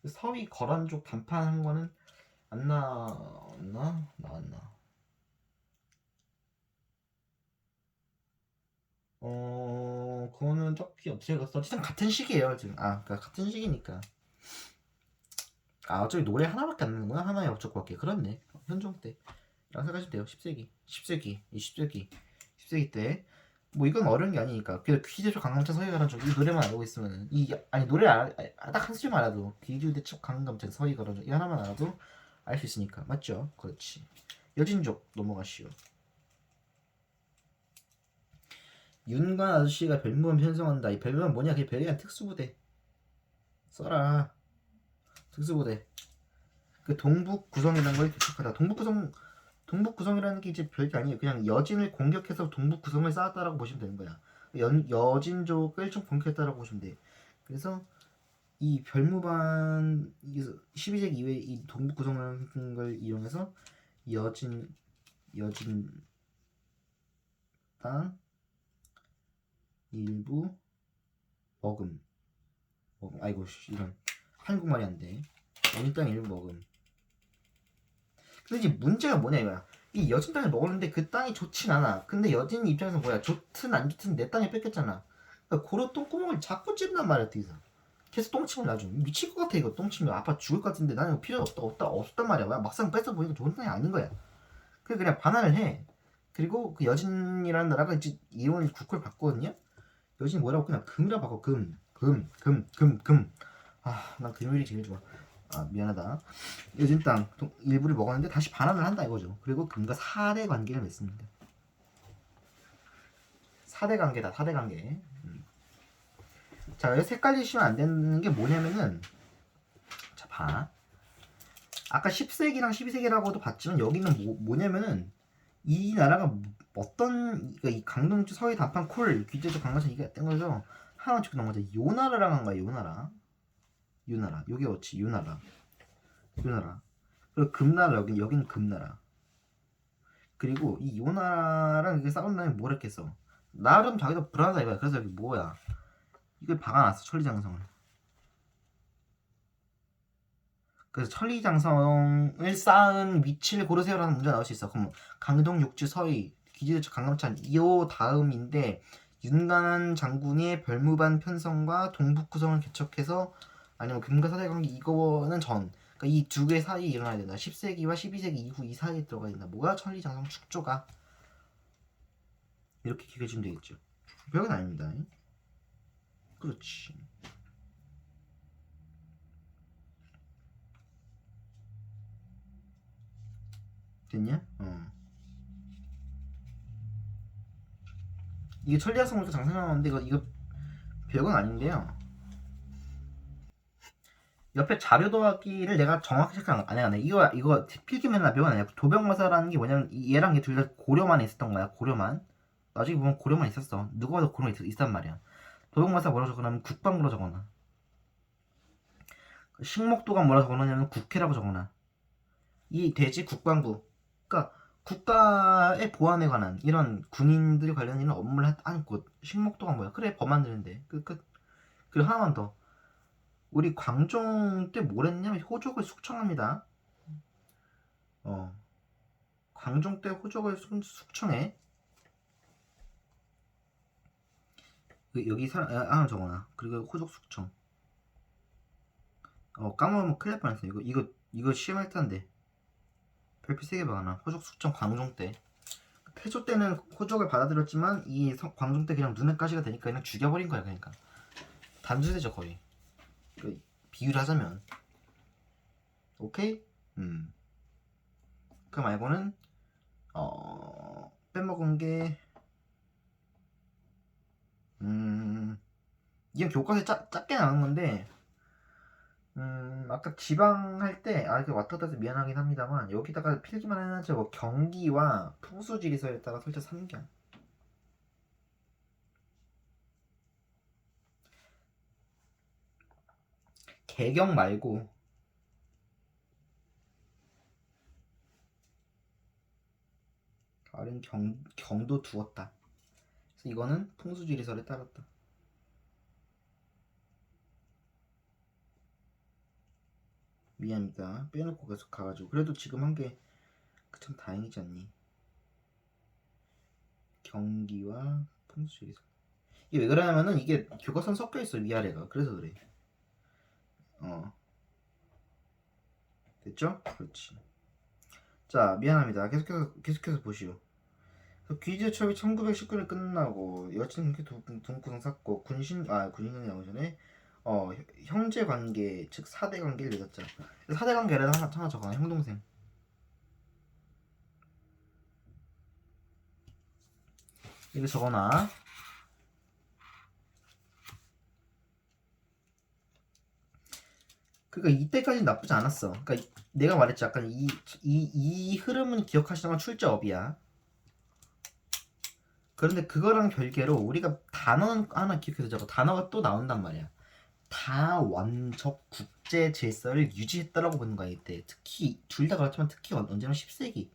[SPEAKER 1] 서위 거란족 단판한 거는 안 나왔나? 나왔나? 그거는 딱히 어떻게 갔어? 어쨌든 같은 시기예요 지금. 그러니까 같은 시기니까. 어차피 노래 하나밖에 안 나는구나. 하나에 어쩌고밖에. 그렇네. 현종 때. 라고 생각하시면 돼요. 10세기, 10세기 때. 뭐 이건 어려운 게 아니니까. 그래서 귀주대첩 강감찬 서희 거란족 이 노래만 알고 있으면은 노래 딱 한 소절만 알아도 귀주대첩 강감찬 서희 거란족 이 하나만 알아도 알 수 있으니까. 맞죠? 그렇지. 여진족 넘어가시오. 윤관 아저씨가 별무원 편성한다. 이 별무원 뭐냐? 그게 별이 아니라 특수부대. 써라. 특수부대. 그 동북 구성이라는 걸 개척하다. 동북 구성이라는 게 이제 별게 아니에요. 그냥 여진을 공격해서 동북 구성을 쌓았다라고 보시면 되는 거야. 여진족을 좀 공격했다라고 보시면 돼. 그래서 이 별무반 12세기 이후에 이 동북 구성이라는 걸 이용해서 여진 땅 일부 먹음. 아이고 이런 한국말이 안 돼. 여진 땅 일부 먹음. 근데 이제 문제가 뭐냐 이거야. 이 여진 땅을 먹었는데 그 땅이 좋진 않아. 근데 여진 입장에서 뭐야? 좋든 안 좋든 내 땅에 뺏겼잖아. 그러니까 고로 똥구멍을 자꾸 찌른단 말이야 뒤에서. 계속 똥침을 놔줘. 미칠 것 같아 이거. 똥치면 아빠 죽을 것 같은데 나는 필요 없단 말이야. 막상 뺏어 보니까 좋은 땅이 아닌 거야. 그래 그냥 반환을 해. 그리고 그 여진이라는 나라가 이제 이혼을 국호를 바꾸거든요. 여진 뭐라고 그냥 금이라 바꿔. 금. 아, 난 금요일이 제일 좋아. 아, 미안하다. 여진 땅 일부를 먹었는데 다시 반환을 한다 이거죠. 그리고 금과 4대 관계를 맺습니다. 4대 관계다. 4대 관계. 자, 여기 헷갈리시면 안 되는 게 뭐냐면은, 자, 봐. 아까 10세기랑 12세기라고도 봤지만 여기는 뭐냐면은 이 나라가 어떤 그러니까 이 강동주 서해 단판 콜 귀제적 강간천 이게 어떤 거죠? 하나 짚고 넘어가자. 요나라랑 한 거야. 요나라. 요게 어찌 요나라. 그리고 금나라 여기는 금나라. 그리고 이 요나라랑 이렇게 싸운 다음에 뭘 했겠어? 나름 자기도 불안하다 이거야. 그래서 여기 뭐야? 이걸 박아놨어. 천리장성을. 그래서 천리장성을 쌓은 위치를 고르세요라는 문제가 나올 수 있어. 그럼 강동 육지 서희 귀지대첩 강감찬 이호 다음인데 윤관한 장군의 별무반 편성과 동북구성을 개척해서 아니면 금과 사대 관계 이거는 전. 그러니까 이 두 개 사이에 일어나야 된다. 10세기와 12세기 이후 이 사이에 들어가야 된다. 뭐야? 천리장성 축조가 이렇게 기억해 주면 되겠죠. 별건 아닙니다. 그렇지. 됐냐? 이게 천리학성부터 장생하는데 이거 별건 아닌데요. 옆에 자료 더하기를 내가 정확히 체크 안 해가네. 이거 필기면은 별건 아니야. 도병마사라는 게 뭐냐면 얘랑 얘 둘 다 고려만에 있었던 거야. 고려만. 나중에 보면 고려만 있었어. 누가 봐도 고려만 있단 말이야. 도병마사 뭐라고 적어놓으면 국방부로 적어놔. 식목도가 뭐라고 적어놓냐면 국회라고 적어놔. 이 돼지 국방부. 그러니까 국가의 보안에 관한 이런 군인들이 관련 이런 업무를 하는 곳. 식목도가 뭐야? 그래 법만 드는데. 끝. 그리고 하나만 더. 우리 광종 때 뭘 했냐면 호족을 숙청합니다. 광종 때 호족을 숙청해. 여기 하나 적어놔. 그리고 호족 숙청. 까먹으면 큰일 날 뻔했어. 이거 시험할 텐데. 별표 3개 박아놔. 호족 숙청 광종 때. 태조 때는 호족을 받아들였지만 이 광종 때 그냥 눈에 가시가 되니까 그냥 죽여버린 거야. 그러니까 단수세죠 거의. 그 비유를 하자면. 오케이? 그 말고는 빼먹은 게 이건 교과서에 작게 나온 건데 아까 지방 할 때 이렇게 왔다 갔다 해서 미안하긴 합니다만 여기다가 필기만 해놨죠. 뭐 경기와 풍수지리서에다가 설정 3경. 개경 말고 다른 경도 두었다. 그래서 이거는 풍수지리설에 따랐다. 미안합니다. 빼놓고 계속 가가지고 그래도 지금 한 게 참 다행이지 않니? 경기와 풍수지리설. 이게 왜 그러냐면은 이게 교과서는 섞여 있어 위아래가. 그래서 그래. 됐죠? 그렇지. 자 미안합니다. 계속해서 보시오. 귀제첩이 1919년에 끝나고 여친 동구성 샀고 군신경이 나오기 전에 형제 관계 즉 4대 관계를 맺었죠. 4대 관계를 하나 적어놔. 형동생. 이거 적어놔. 그러니까 이때까지는 나쁘지 않았어. 그러니까 내가 말했지 약간 이 흐름은 기억하시던 건 출제업이야. 그런데 그거랑 별개로 우리가 단어 하나 기억해서 적어. 단어가 또 나온단 말이야. 다원적 국제 질서를 유지했다라고 보는 거야 이때. 특히 둘 다 그렇지만 특히 언제면 10세기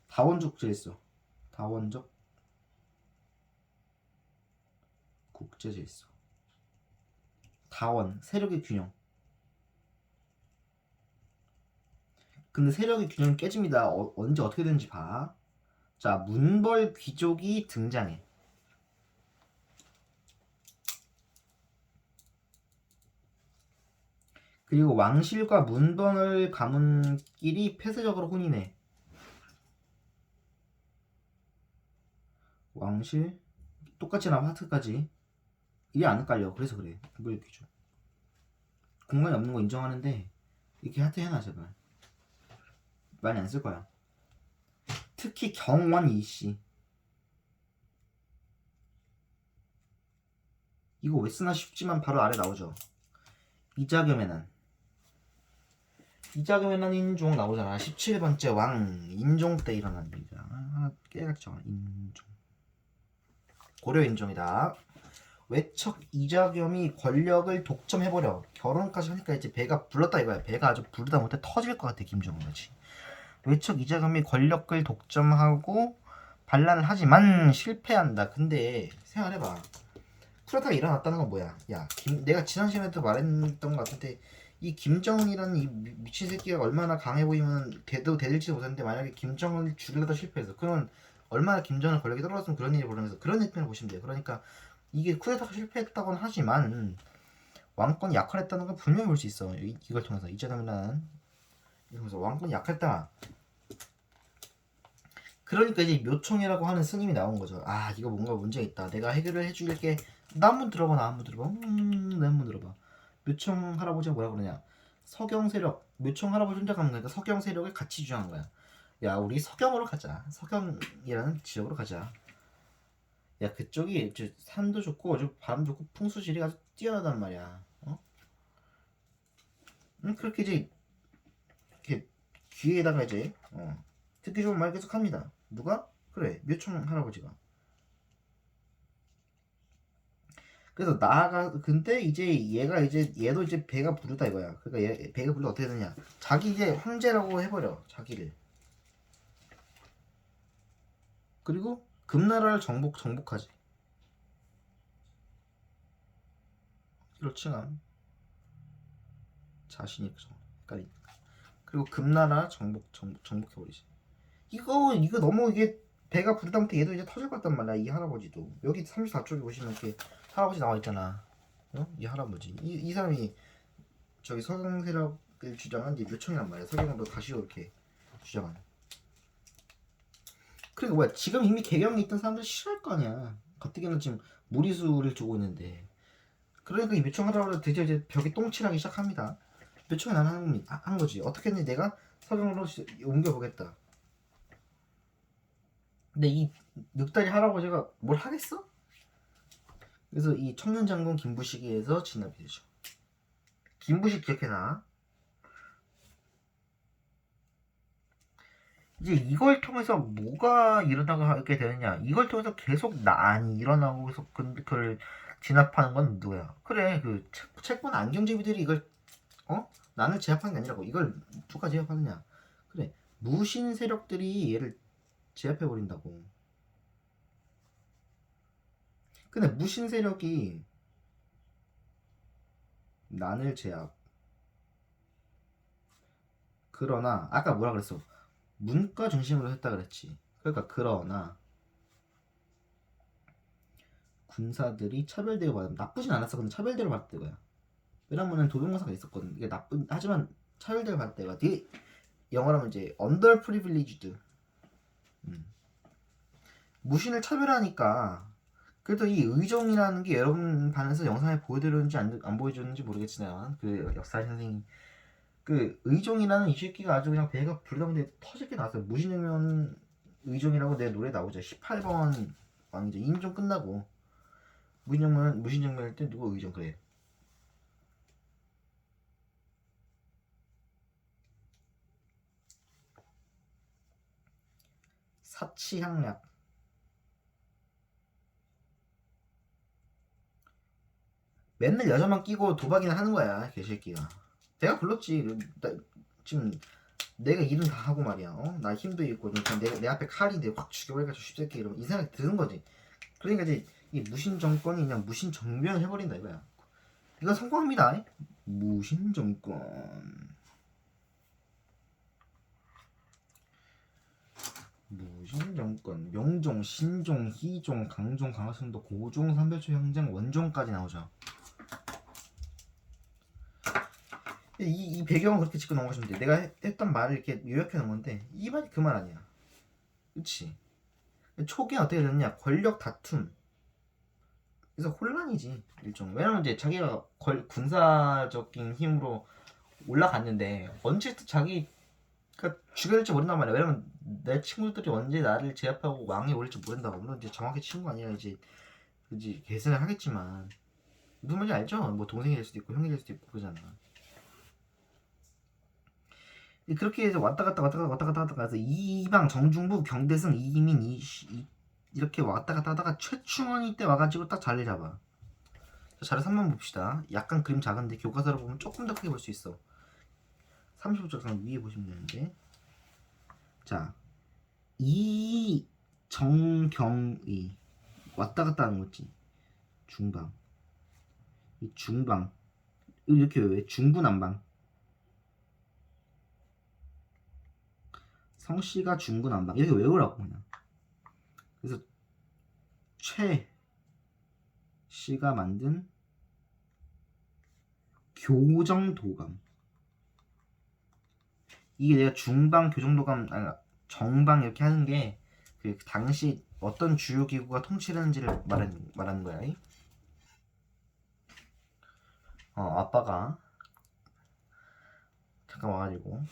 [SPEAKER 1] 다원적 질서. 다원적 국제 질서. 다원 세력의 균형. 근데 세력의 균형이 깨집니다. 언제 어떻게 되는지 봐. 자 문벌 귀족이 등장해. 그리고 왕실과 문번을 가문끼리 폐쇄적으로 혼인해. 왕실 똑같이 나와 하트까지. 이게 안 헷갈려. 그래서 그래. 이걸 이렇게 줘. 공간이 없는 거 인정하는데 이렇게 하트 해놔 제발. 많이 안 쓸 거야. 특히 경원 이씨. 이거 왜 쓰나 싶지만 바로 아래 나오죠. 이자겸의 난. 이자겸의 난 인종 나오잖아. 17번째 왕 인종 때 일어난 일이야. 하나 깨끗이 정하. 인종. 고려 인종이다. 외척 이자겸이 권력을 독점해버려. 결혼까지 하니까 이제 배가 불렀다 이거야. 배가 아주 부르다 못해 터질 것 같아 김정은같이. 외척 이자겸이 권력을 독점하고 반란을 하지만 실패한다. 근데 생각해봐. 쿠데타가 일어났다는 건 뭐야? 야, 내가 지난 시간에도 말했던 것 같은데 이 김정은이라는 이 미친 새끼가 얼마나 강해 보이면 대들지도 못했는데 만약에 김정은을 죽이려다 실패해서 그러면 얼마나 김정은 권력이 떨어졌으면 그런 일이 벌어져서 그런 입장을 보시면 돼요. 그러니까 이게 쿠데타가 실패했다고는 하지만 왕권이 약화했다는 건 분명히 볼 수 있어. 이걸 통해서 이자겸이라는 이러면서 왕권이 약했다. 그러니까 이제 묘총이라고 하는 스님이 나온 거죠. 아 이거 뭔가 문제 있다. 내가 해결을 해줄게. 나 한번 들어봐. 나 한번 들어봐. 나 한번 들어봐. 묘총 할아버지가 뭐라 그러냐. 서경 세력. 묘총 할아버지 혼자 가는 거니까 서경 세력을 같이 주장한 거야. 야 우리 서경으로 가자. 서경이라는 지역으로 가자. 야 그쪽이 산도 좋고 아주 바람 좋고 풍수지리가 아주 뛰어나단 말이야. 어? 그렇게 이제 이렇게 귀에다가 이제 듣기 좋은 말 계속 합니다. 누가? 그래 묘총 할아버지가. 그래서 나아가 근데 이제 얘도 이제 배가 부르다 이거야. 그러니까 얘 배가 부르다 어떻게 되냐? 자기 이제 황제라고 해버려 자기를. 그리고 금나라를 정복하지. 이로 칭함. 자신이 헷갈리니까. 그리고 금나라 정복해버리지. 이거 너무 이게 배가 부르다 못해 얘도 이제 터질 것 같단 말이야. 이 할아버지도 여기 34쪽에 보시면 이렇게 할아버지 나와 있잖아. 이 할아버지 이 사람이 저기 서경 세력을 주장한 이제 묘청이란 말이야. 서경으로 다시 이렇게 주장하는. 그리고 뭐야 지금 이미 개경에 있던 사람들 싫어할 거 아니야. 가뜩이나 지금 무리수를 주고 있는데. 그러니까 이 묘청 할아버지가 드디어 이제 벽에 똥칠하기 시작합니다. 묘청이 한 거지. 어떻게 했니 내가 서경으로 옮겨보겠다. 근데 이 늑다리 할아버지가 뭘 하겠어? 그래서 이 청년장군 김부식에서 진압이 되죠. 김부식 기억해놔. 이제 이걸 통해서 뭐가 일어나게 되느냐. 이걸 통해서 계속 난이 일어나고 계속 그걸 진압하는 건 누구야? 그래 그 채권 안경제비들이 이걸 난을 제압하는 게 아니라고. 이걸 누가 제압하느냐. 그래 무신 세력들이 얘를 제압해버린다고. 근데 무신 세력이 난을 제압. 그러나 아까 뭐라 그랬어? 문과 중심으로 했다 그랬지. 그러니까 그러나 군사들이 차별대우 받으면 나쁘진 않았어. 근데 차별대우 받을 때가 왜냐면은 도둑공사가 있었거든. 이게 하지만 차별대우 받을 때가 되게 영어로 하면 이제 underprivileged. 무신을 차별하니까. 그래도 이 의종이라는 게 여러분 반에서 영상에 보여드렸는지 안 보여줬는지 모르겠지만 그 역사 선생님 그 의종이라는 이 새끼가 아주 그냥 배가 부르다 보는데 터질게 나왔어요. 무신이면 의종이라고 내 노래 나오죠. 18번 왕이죠. 인종 끝나고 무신정면 할 때 누구 의종 그래. 사치향락. 맨날 여자만 끼고 도박이나 하는 거야 개새끼가. 내가 불렀지. 지금 내가 일은 다 하고 말이야. 나 힘도 있고 내 앞에 칼인데 확 죽여버리니까 저 쉽새끼 이러면 이 생각이 드는 거지. 그러니까 이제 이 무신 정권이 그냥 무신 정변을 해버린다 이거야. 이거 성공합니다. 무신 정권. 무신 정권. 명종, 신종, 희종, 강종, 강화순도, 고종, 삼별초, 형장, 원종까지 나오죠. 이 배경은 그렇게 짚고 넘어가시면 돼. 내가 했던 말을 이렇게 요약해 놓은 건데 이 말이 그 말 아니야. 그치? 초기에 어떻게 됐냐? 권력 다툼. 그래서 혼란이지 일종. 왜냐면 이제 자기가 군사적인 힘으로 올라갔는데 언제 또 자기가 죽여질지 모른단 말이야. 왜냐면 내 친구들이 언제 나를 제압하고 왕에 올릴지 모른다고. 물론 이제 정확히 친구 아니라 이제 그지 계산을 하겠지만 무슨 말인지 알죠? 뭐 동생이 될 수도 있고 형이 될 수도 있고 그러잖아. 그렇게 해서 왔다 갔다 해서 이방 정중부 경대승 이민 이렇게 왔다 갔다 하다가 최충원이 때 와가지고 딱 자리 잡아. 자료 3번 봅시다. 약간 그림 작은데 교과서로 보면 조금 더 크게 볼 수 있어. 35쪽 위에 보시면 되는데, 자 이정경이 왔다 갔다 하는 거지. 중방, 이 중방 이렇게 왜 중구난방. 성씨가 중구난방 이렇게 외우라고 그냥. 그래서 최 씨가 만든 교정도감. 이게 내가 중방 교정도감 아니 정방 이렇게 하는 게 그 당시 어떤 주요 기구가 통치를 했는지를 말하는 거야. 아빠가 잠깐 와가지고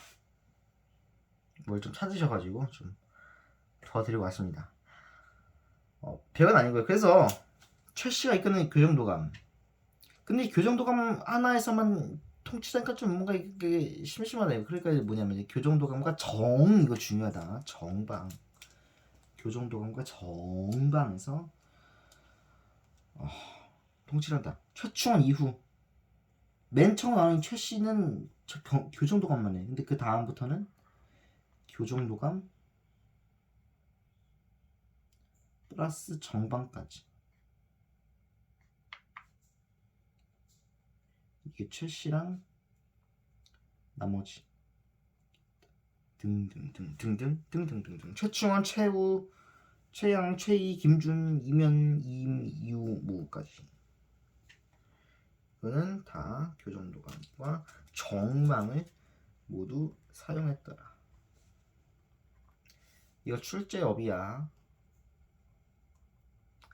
[SPEAKER 1] 뭘 좀 찾으셔가지고 좀 도와드리고 왔습니다. 별건 아니고요. 그래서 최 씨가 이끄는 교정도감. 근데 이 교정도감 하나에서만 통치자니까 좀 뭔가 이게 심심하네요. 그러니까 뭐냐면 교정도감과 이거 중요하다. 정방. 교정도감과 정방에서 통치한다. 최충원 이후 맨 처음 나오는 최 씨는 교정도감만 해. 근데 그 다음부터는 교정도감 플러스 정방까지. 이게 최 씨랑 나머지 등등등등등등등등. 최충원, 최우, 최양, 최희, 김준, 이면, 임유무까지. 이거는 다 교정도감과 정방을 모두 사용했더라. 이거 출제업이야.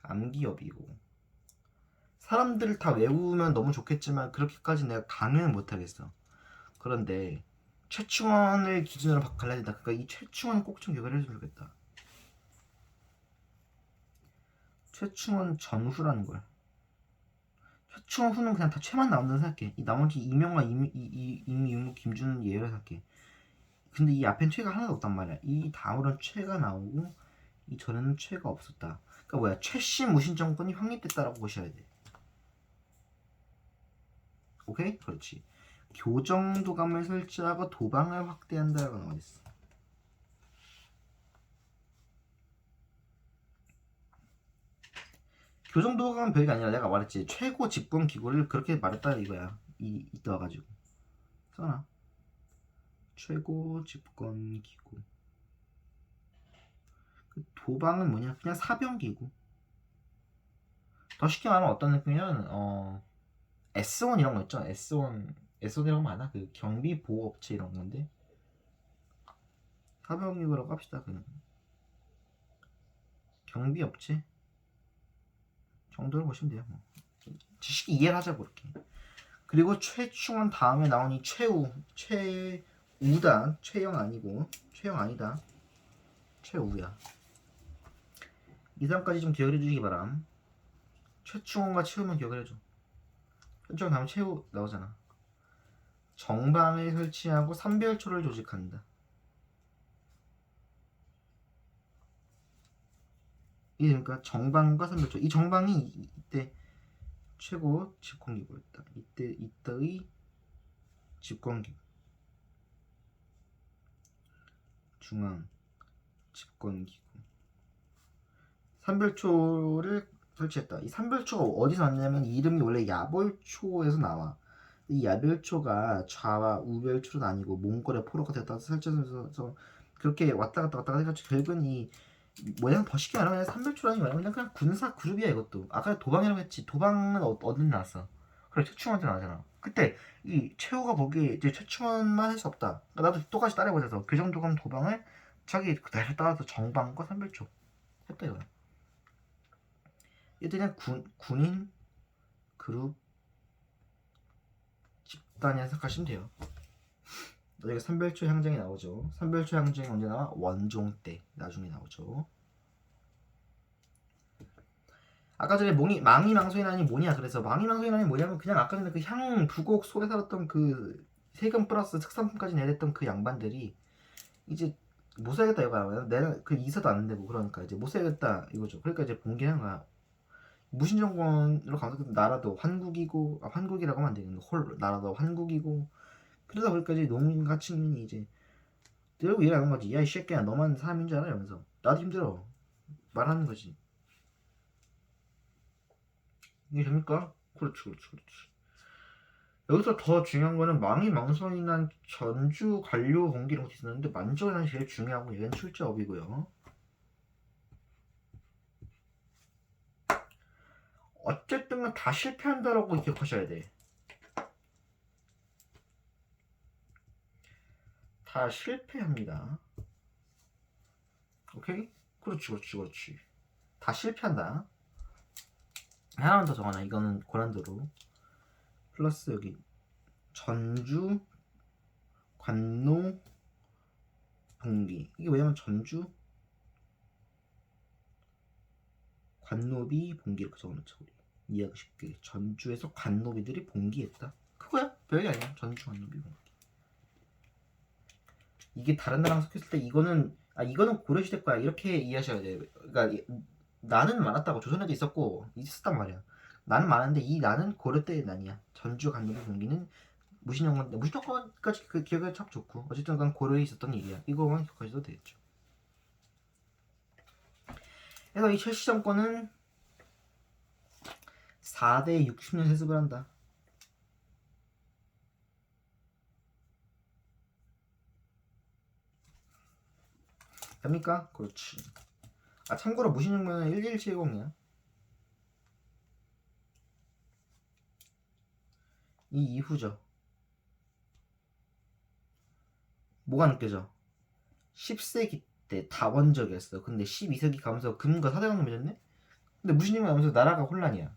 [SPEAKER 1] 암기업이고. 사람들 다 외우면 너무 좋겠지만 그렇게까지 내가 강요는 못하겠어. 그런데 최충원을 기준으로 갈라야 된다. 그러니까 이 최충원 꼭 좀 기억을 해주면 좋겠다. 최충원 전후라는 걸. 최충원 후는 그냥 다 최만 나온다고 생각해. 이 나머지 이명과 임유무, 김준은 예외로 생각해. 근데 이 앞엔 최가 하나도 없단 말이야. 이 다음으로는 최가 나오고 이 전에는 최가 없었다. 그러니까 뭐야? 최씨 무신 정권이 확립됐다라고 보셔야 돼. 오케이? 그렇지. 교정도감을 설치하고 도방을 확대한다라고 나와있어. 교정도감은 별게 아니라 내가 말했지. 최고 집권 기구를 그렇게 말했다 이거야. 이때 와가지고 써놔. 최고 집권 기구. 도방은 뭐냐? 그냥 사병기구. 더 쉽게 말하면 어떤 느낌이냐면 S1 이런 거 있죠? S1이라고 많아. 그 경비 보호 업체 이런 건데 사병기구라고 합시다. 그냥 경비 업체 정도로 보시면 돼요. 뭐. 지식 이해를 하자고 이렇게. 그리고 최충원 다음에 나온 이 최우다. 최영 아니고 최영 아니다. 최우야. 이 사람까지 좀 기억해 주시기 바람. 최충원과 최우만 기억을 해줘. 최충원 다음에 최우 나오잖아. 정방을 설치하고 삼별초를 조직한다. 이게 그러니까 정방과 삼별초. 이 정방이 이때 최고 집권기구였다. 이때의 집권기구. 중앙 집권기구. 삼별초를 설치했다. 이 삼별초가 어디서 왔냐면 이름이 원래 야벌초에서 나와. 이 야별초가 좌와 우별초로 나뉘고 몽골의 포로가 됐다 설치해서 그렇게 왔다 갔다 해가지고 결국은 이 뭐냐 더 쉽게 말하면 삼별초라는 게 뭐냐면 그냥 군사 그룹이야 이것도. 아까 도방이라고 했지. 도방은 어디 나왔어? 그래 최충원한테 나잖아. 그때 이 최후가 보기에 이제 최충원만 할 수 없다. 그러니까 나도 똑같이 따라해보자서 그 정도감 도방을 자기 날에 따라서 정방과 삼별초 했다 이거야. 얘들은 군인 그룹 집단이라 생각하시면 돼요. 나중에 삼별초 향장이 나오죠. 삼별초 향장이 언제 나와? 원종 때 나중에 나오죠. 아까 전에 망이망소인안이 뭐냐? 그래서 망이망소인안이 뭐냐면 그냥 아까 전에 그 향 두 곡 속에 살았던 그 세금 플러스 특산품까지 내렸던 그 양반들이 이제 못 살겠다 이거야. 내가 그 이사도 안 되고 그러니까 이제 못 살겠다 이거죠. 그러니까 이제 봉기한 거야. 무신정권으로 가서 나라도 환국이고 환국이라고 하면 안 되겠네. 나라도 환국이고 그러다 보니까 이제 농민과 친민이 이제 들고 일하는 거지. 야 이 새끼야 너만 사람인 줄 알아? 이러면서 나도 힘들어 말하는 거지. 이게 됩니까? 그렇지. 여기서 더 중요한 거는 망이망성이난 전주 관료 공기 이런 것도 있었는데 만주가 제일 중요하고 얘는 출제업이고요. 어쨌든 다 실패한다라고 기억하셔야 돼. 다 실패합니다. 오케이? 그렇지. 다 실패한다. 하나만 더 적어놔. 이거는 고난도로. 플러스 여기 전주 관노 봉기. 이게 왜냐면 전주 관노비 봉기 이렇게 적어놓자 우리. 이해하기 쉽게. 전주에서 관노비들이 봉기했다. 그거야. 별게 아니야. 전주 관노비 봉기. 이게 다른 나라랑 섞였을 때 이거는 고려시대 거야 이렇게 이해하셔야 돼요. 그러니까 나는 많았다고 조선에도 있었단 말이야. 나는 많은데 이 나는 고려 때의 난이야. 전주 관노비 봉기는 무신정권까지 그 기억이 참 좋고 어쨌든 간 고려에 있었던 일이야. 이거만 기억하셔도 되겠죠. 그래서 이 철시 정권은 4대 60년 세습을 한다. 됩니까? 그렇지. 참고로 무신정권은 1170이야. 이 이후죠. 뭐가 느껴져? 10세기 때 다원적이었어. 근데 12세기 가면서 금과 사대강이 맺었네? 근데 무신정권 하면서 나라가 혼란이야.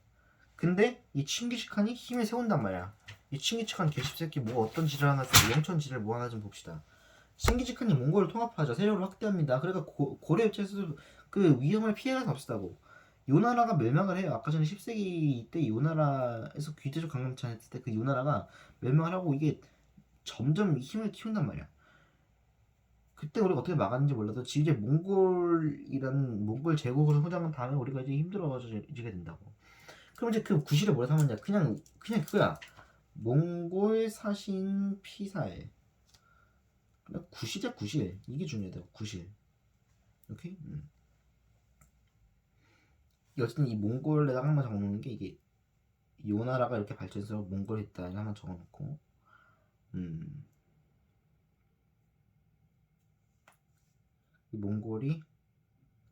[SPEAKER 1] 근데 이 칭기즈칸이 힘을 세운단 말이야. 이 칭기즈칸 개십새끼 뭐 어떤 지를 하나 영천지를 뭐 하나 좀 봅시다. 칭기즈칸이 몽골을 통합하자 세력을 확대합니다. 그러니까 고려 입장에서도 그 위험을 피해갈 수 없었다고. 요 나라가 멸망을 해요. 아까 전에 10세기 때 요 나라에서 귀대적 강림찬 했을 때 그 요 나라가 멸망을 하고 이게 점점 힘을 키운단 말이야. 그때 우리가 어떻게 막았는지 몰라도 이제 몽골 제국을 호장한 다음에 우리가 이제 힘들어지게 된다고. 그럼 이제 그 구실을 뭐라 삼았냐? 그냥 그거야. 몽골 사신 피사에. 그냥 구실이야 구실. 이게 중요하다. 구실. 오케이? 어쨌든 이 몽골에다가 한번 적어놓는 게 이게 요 나라가 이렇게 발전해서 몽골에 있다 이거 한번 적어놓고 이 몽골이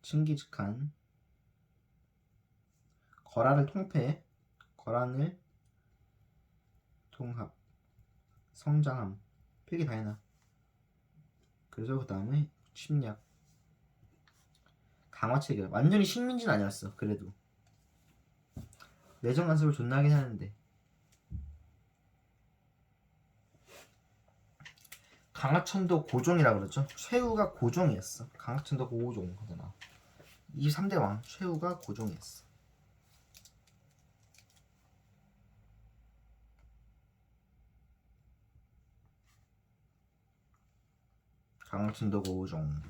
[SPEAKER 1] 칭기즈칸 거란을 통폐 거란을 통합 성장함 필기 다 해놔. 그래서 그 다음에 침략 강화 체결. 완전히 식민지는 아니었어. 그래도 내정 간섭을 존나 하긴 하는데 강화천도 고종이라 그러죠. 최후가 고종이었어. 강화천도 고종 하잖아. 23대 왕 최후가 고종이었어. 강화천도 고종.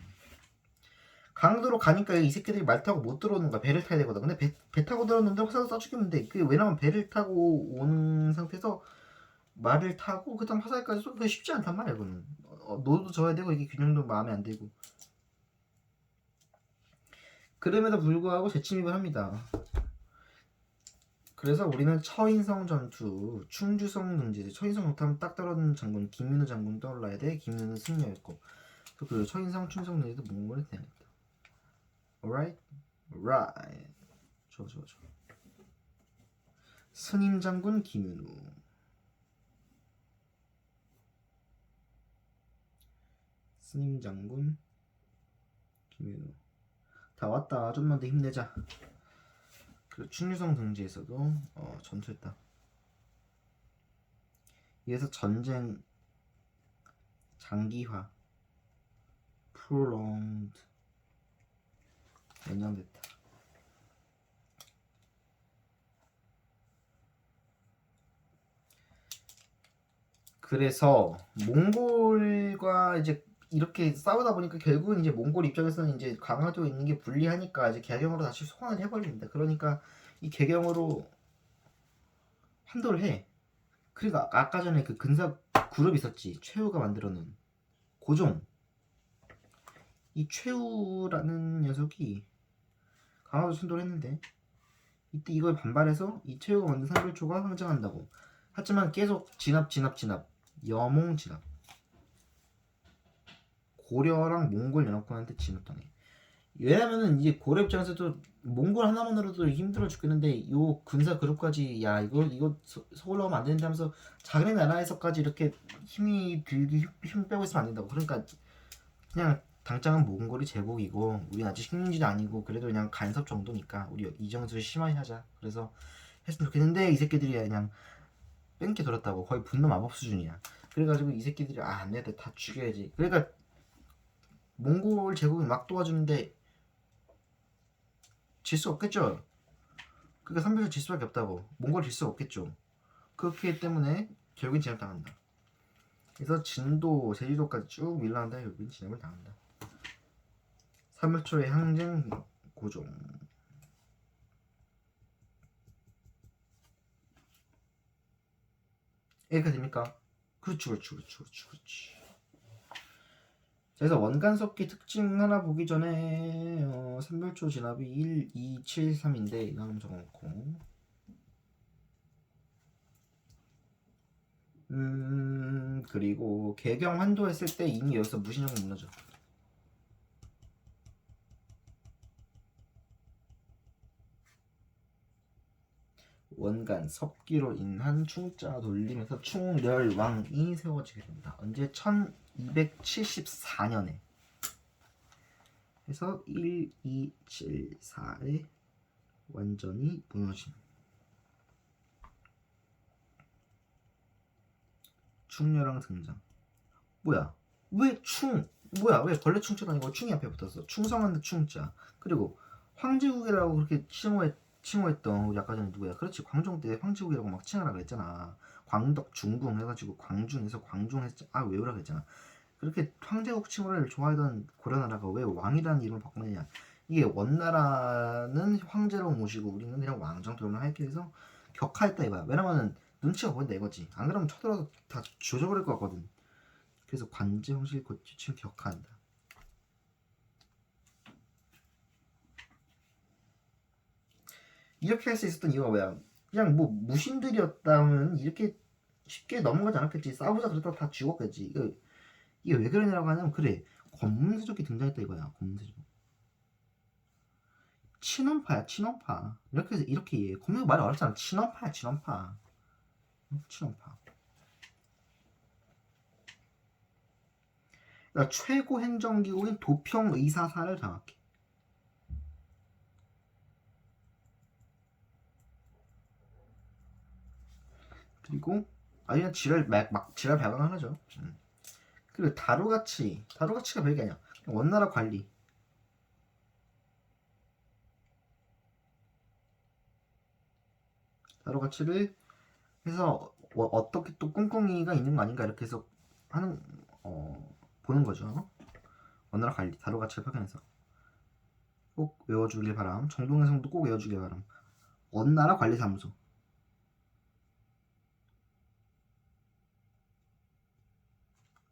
[SPEAKER 1] 강도로 가니까 이 새끼들이 말 타고 못 들어오는 거야. 배를 타야 되거든. 근데 배 타고 들어오는데 화살 쏴 죽이면 돼. 그게 왜냐면 배를 타고 오는 상태에서 말을 타고 그다음 화살까지 쏘기 그게 쉽지 않단 말이야. 이거는 노도 져야 되고 이게 균형도 마음에 안 들고. 그럼에도 불구하고 재침입을 합니다. 그래서 우리는 처인성 전투, 충주성 등지, 처인성 전투하면 딱 떨어지는 장군 김민우 장군 떠올라야 돼. 김민우는 승려였고 그 처인성, 충성 등지도 몽골에 대항했다. Alright? Right. 좋아. 스님장군 김윤우. 스님장군 김윤우. 다 왔다. 좀만 더 힘내자. 그리고 충류성 등지에서도 전투했다. 이래서 전쟁 장기화 prolonged 연장됐다. 그래서 몽골과 이제 이렇게 싸우다 보니까 결국은 이제 몽골 입장에서는 이제 강화도에 있는 게 불리하니까 이제 개경으로 다시 소환을 해버립니다. 그러니까 이 개경으로 환도를 해. 그러니까 아까 전에 그 근사 그룹 있었지. 최후가 만들어 놓은 고종. 이 최후라는 녀석이 강화도 순도를 했는데 이때 이걸 반발해서 이 최후가 만든 삼별초가 상징한다고. 하지만 계속 진압 여몽 진압. 고려랑 몽골 연합군한테 진압당해. 왜냐면은 이제 고려 입장에서도 몽골 하나만으로도 힘들어 죽겠는데 요 군사 그룹까지 야 이거 서올라오면 안 되는데 하면서 자기네 나라에서까지 이렇게 힘이 들기 힘 빼고 있으면 안 된다고. 그러니까 그냥 당장은 몽골이 제국이고 우리는 아직 식민지도 아니고 그래도 그냥 간섭 정도니까 우리 이 정도 심하게 하자. 그래서 했으면 좋겠는데 이 새끼들이 그냥 뺑게 돌았다고. 거의 분노 마법 수준이야. 그래가지고 이 새끼들이 안 돼, 다 죽여야지. 그러니까 몽골 제국이 막 도와주는데 질 수 없겠죠. 그러니까 선별로 질 수밖에 없다고. 몽골 질 수 없겠죠. 그렇기 때문에 결국엔 진압당한다. 그래서 진도, 제주도까지 쭉 밀려난 다음에 결국엔 진압을 당한다. 3일초의 항쟁 고종. 여기까지 됩니까? 그렇지. 그래서 원간섭기 특징 하나 보기 전에 삼별초 진압이 1, 2, 7, 3인데 이거 한번 적어놓고 그리고 개경 환도했을 때 이미 여기서 무신정이 무너져. 원간 섭기로 인한 충자 돌리면서 충렬왕이 세워지게 됩니다. 언제 1274년에 해서 1, 2, 7, 4에 완전히 무너진 충렬왕 등장. 뭐야? 왜 벌레 충자가 아니고 충이 앞에 붙었어? 충성하는 충자. 그리고 황제국이라고 그렇게 칭호했던 우리 아까 전에 누구야? 그렇지, 광종 때 황제국이라고 막 칭하라 그랬잖아. 광덕 중궁 해가지고 광중에서 광종해서 외우라 그랬잖아. 그렇게 황제국 칭호를 좋아하던 고려나라가 왜 왕이라는 이름을 바꾸느냐? 이게 원나라는 황제로 모시고 우리는 그냥 왕정도를 할게 해서 격하했다 이거야. 왜냐면은 눈치가 보인다 이거지. 안 그러면 쳐들어서 다 조져버릴 것 같거든. 그래서 관제 형식 고치층 격하한다. 이렇게 할 수 있었던 이유가 뭐야? 그냥 뭐 무신들이었다면 이렇게 쉽게 넘어가지 않았겠지. 싸우자 그러다가 다 죽었겠지. 이게 왜 그러냐고 하냐면 그래, 권문세족이 등장했다 이거야. 권문세족 친원파야. 이렇게 이해해. 권문세족 말이 어렵잖아. 친원파. 그러니까 최고 행정기구인 도평의사사를 장악해. 그리고 그냥 지랄 발광을 하죠. 그리고 다루가치가 별게 아니야. 원나라 관리. 다루가치를 해서 어떻게 또 꿍꿍이가 있는 거 아닌가 이렇게 해서 하는 보는 거죠. 원나라 관리 다루가치를 파견해서 꼭 외워주길 바람. 정동영성도 꼭 외워주길 바람. 원나라 관리사무소.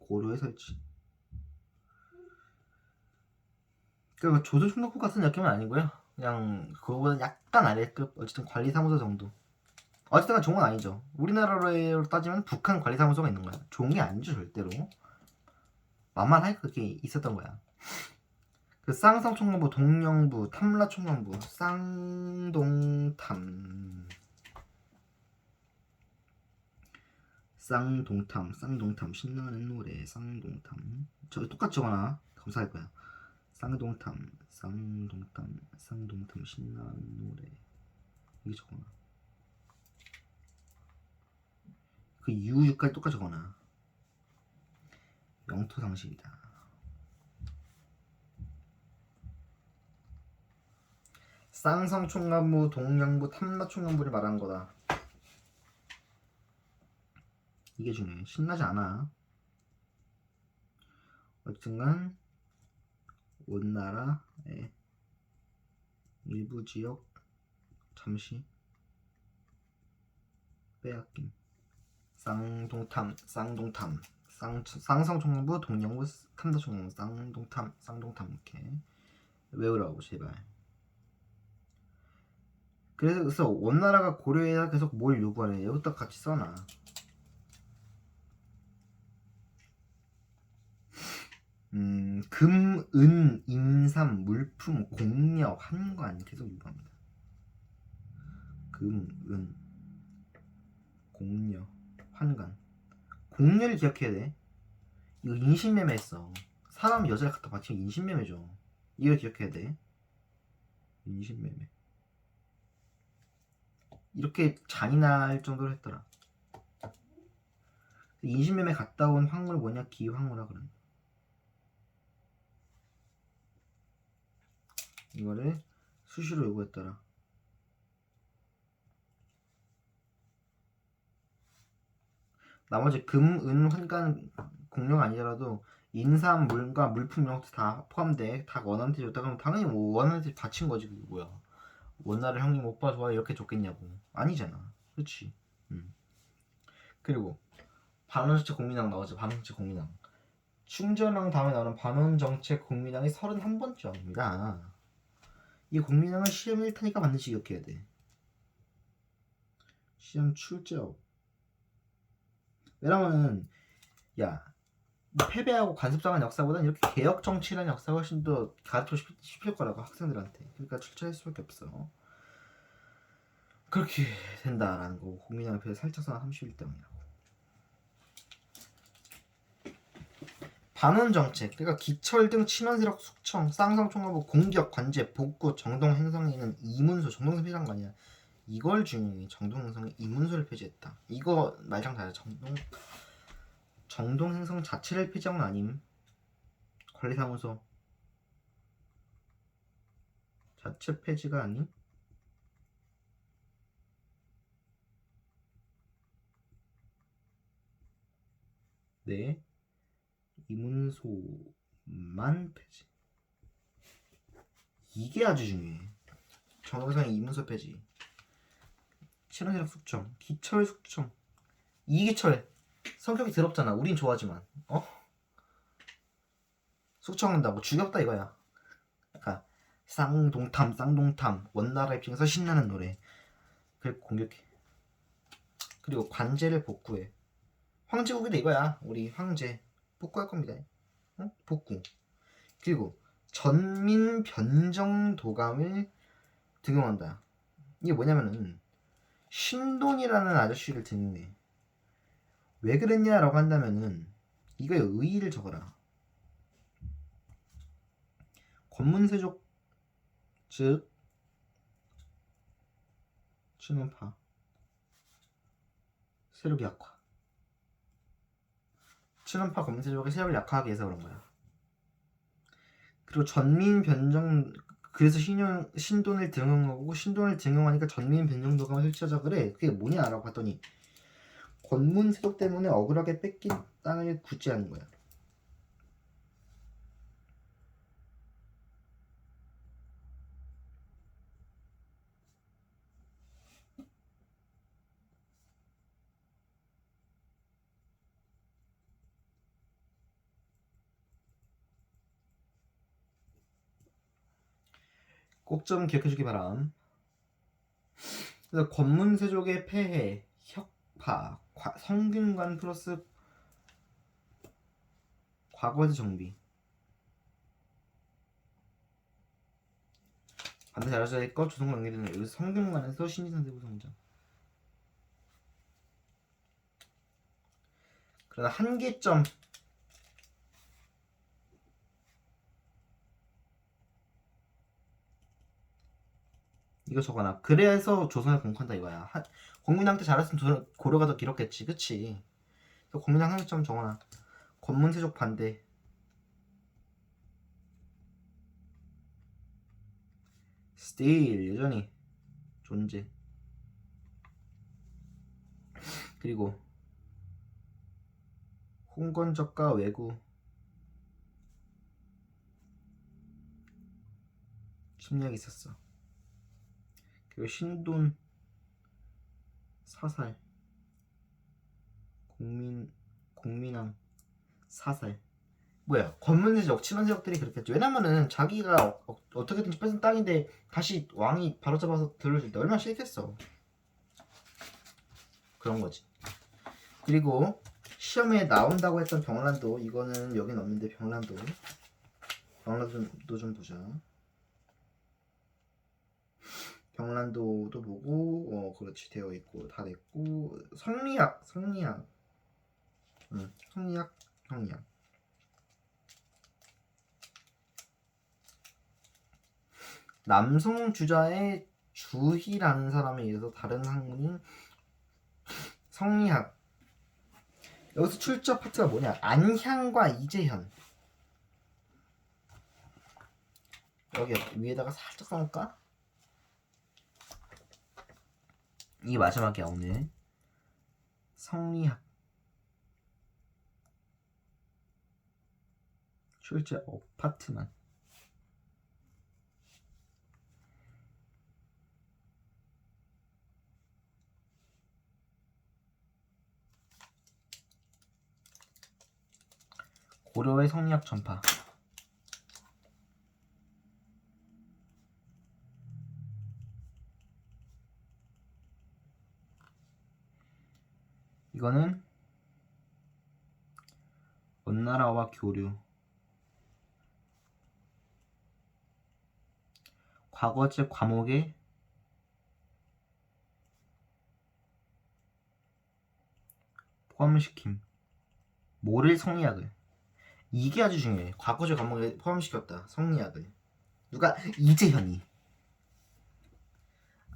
[SPEAKER 1] 고려에 설치. 그러니까 조선 총독국 같은 느낌은 아니고요. 그냥 그거보다 약간 아래급. 어쨌든 관리사무소 정도. 어쨌든 종은 아니죠. 우리나라로 따지면 북한 관리사무소가 있는 거야. 종이 아니죠 절대로. 만만하게 그렇게 있었던 거야. 그 쌍성총괄부, 동령부, 탐라총괄부, 쌍동탐. 쌍동탐 쌍동탐 신나는 노래 쌍동탐 저 똑같이 적어놔 감사할 거야. 쌍동탐 쌍동탐 쌍동탐 신나는 노래 이게 적어놔. 그 유까지 똑같이 적어놔. 영토상실이다. 쌍성총관부 동양부 탐라총관부를 말하는 거다. 이게 중요해. 신나지 않아. 어쨌든 온 나라의 일부 지역 잠시 빼앗김. 쌍동탐 쌍성총관부 동양부 탐라총관부 쌍동탐 이렇게 외우라고 제발. 그래서 원나라가 고려해야 계속 뭘 요구하래. 여기다 같이 써놔. 금, 은, 인삼, 물품, 공력, 환관 계속 요구합니다. 금, 은, 공력, 환관. 공렬을 기억해야 돼. 이거 인신매매했어. 사람 여자를 갖다 바치면 인신매매죠. 이걸 기억해야 돼. 인신매매. 이렇게 잔인할 정도로 했더라. 인신매매 갔다 온 황물 뭐냐? 기황후라 그런다. 이거를 수시로 요구했더라. 나머지 금, 은, 환관, 공력 아니더라도 인삼, 물과 물품 이런 것도 다 포함돼. 다 원한테 줬다 그러면 당연히 뭐 원한테 바친 거지. 그게 뭐야. 원나라 형님 오빠 좋아 이렇게 줬겠냐고. 아니잖아. 그렇지. 그리고 반원정책 공민왕 나오죠. 반원정책 공민왕. 충전왕 다음에 나오는 반원정책 공민왕이 31번째입니다. 이 공민왕은 시험 1타니까 반드시 기억해야 돼. 시험 출제업. 왜냐면은 야 패배하고 관습장한 역사보다는 이렇게 개혁 정치라는 역사가 훨씬 더 가르치고 싶을 거라고 학생들한테. 그러니까 출제할 수밖에 없어. 그렇게 된다라는 거. 국민왕 앞에 살짝 선 31등이라고. 반원 정책. 그러니까 기철 등 친원세력 숙청, 쌍성총관부 공격, 관제, 복구, 정동 행성에는 이문소, 정동 폐지한 거 아니야. 이걸 중요해. 정동 행성에 이문소를 폐지했다. 이거 말장 다르. 정동 행성 자체를 폐지한 건 아님. 관리사무소 자체 폐지가 아닌. 네. 이문소만 폐지. 이게 아주 중요해. 정동성의 이문소 폐지. 친원세력 숙청, 기철 숙청. 이기철 성격이 더럽잖아. 우린 좋아하지만 숙청한다고 죽였다 이거야. 그러니까 쌍동탐 원나라 입장에서 신나는 노래. 그리고 공격해. 그리고 관제를 복구해. 황제국이다 이거야. 우리 황제 복구할 겁니다. 복구. 그리고 전민 변정 도감을 등용한다. 이게 뭐냐면은 신돈이라는 아저씨를 등용해. 왜 그랬냐라고 한다면은 이거에 의의를 적어라. 권문세족 즉 친원파 세력 약화. 친원파 권문세족의 세력을 약화하기 위해서 그런 거야. 그리고 전민 변정. 그래서 신돈을 등용하고 신돈을 등용하니까 전민 변정도감을 설치하자 그래. 그게 뭐냐라고 봤더니 권문세족 때문에 억울하게 뺏긴 땅을 구제하는 거야. 꼭 좀 기억해주기 바람. 그래서 권문세족의 폐해, 혁파, 성균관 플러스 과거의 정비. 반드시 알아줘야 할 것. 조선과 연계되는 여기서 성균관에서 신지상세부 성장. 그러나 한계점 이거 적어놔. 그래서 조선을 공격한다 이거야. 공민왕 때 잘했으면 고려가 더 길었겠지, 그치? 공민왕 한계점 적어놔. 권문세족 반대. still 여전히 존재. 그리고 홍건적과 왜구 침략이 있었어. 그리고 신돈 사살 공민왕 사살. 뭐야, 권문세족 친원세족들이 그렇겠죠. 왜냐면은 자기가 어떻게든지 뺏은 땅인데 다시 왕이 바로잡아서 들어줄 때 얼마나 싫겠어. 그런 거지. 그리고 시험에 나온다고 했던 병란도, 이거는 여긴 없는데 병란도 좀 보자. 병란도도 보고 그렇지 되어 있고 다 됐고. 성리학 성리학. 남성 주자의 주희라는 사람에 의해서 다른 학문인 성리학. 여기서 출처 파트가 뭐냐? 안향과 이재현. 여기 위에다가 살짝 써놓을까? 이게 마지막이야 오늘. 성리학 출제 파트만. 고려의 성리학 전파. 이거는 원나라와 교류. 과거제 과목에 포함시킴. 뭐를 성리학을. 이게 아주 중요해. 과거제 과목에 포함시켰다. 성리학을. 누가? 이재현이.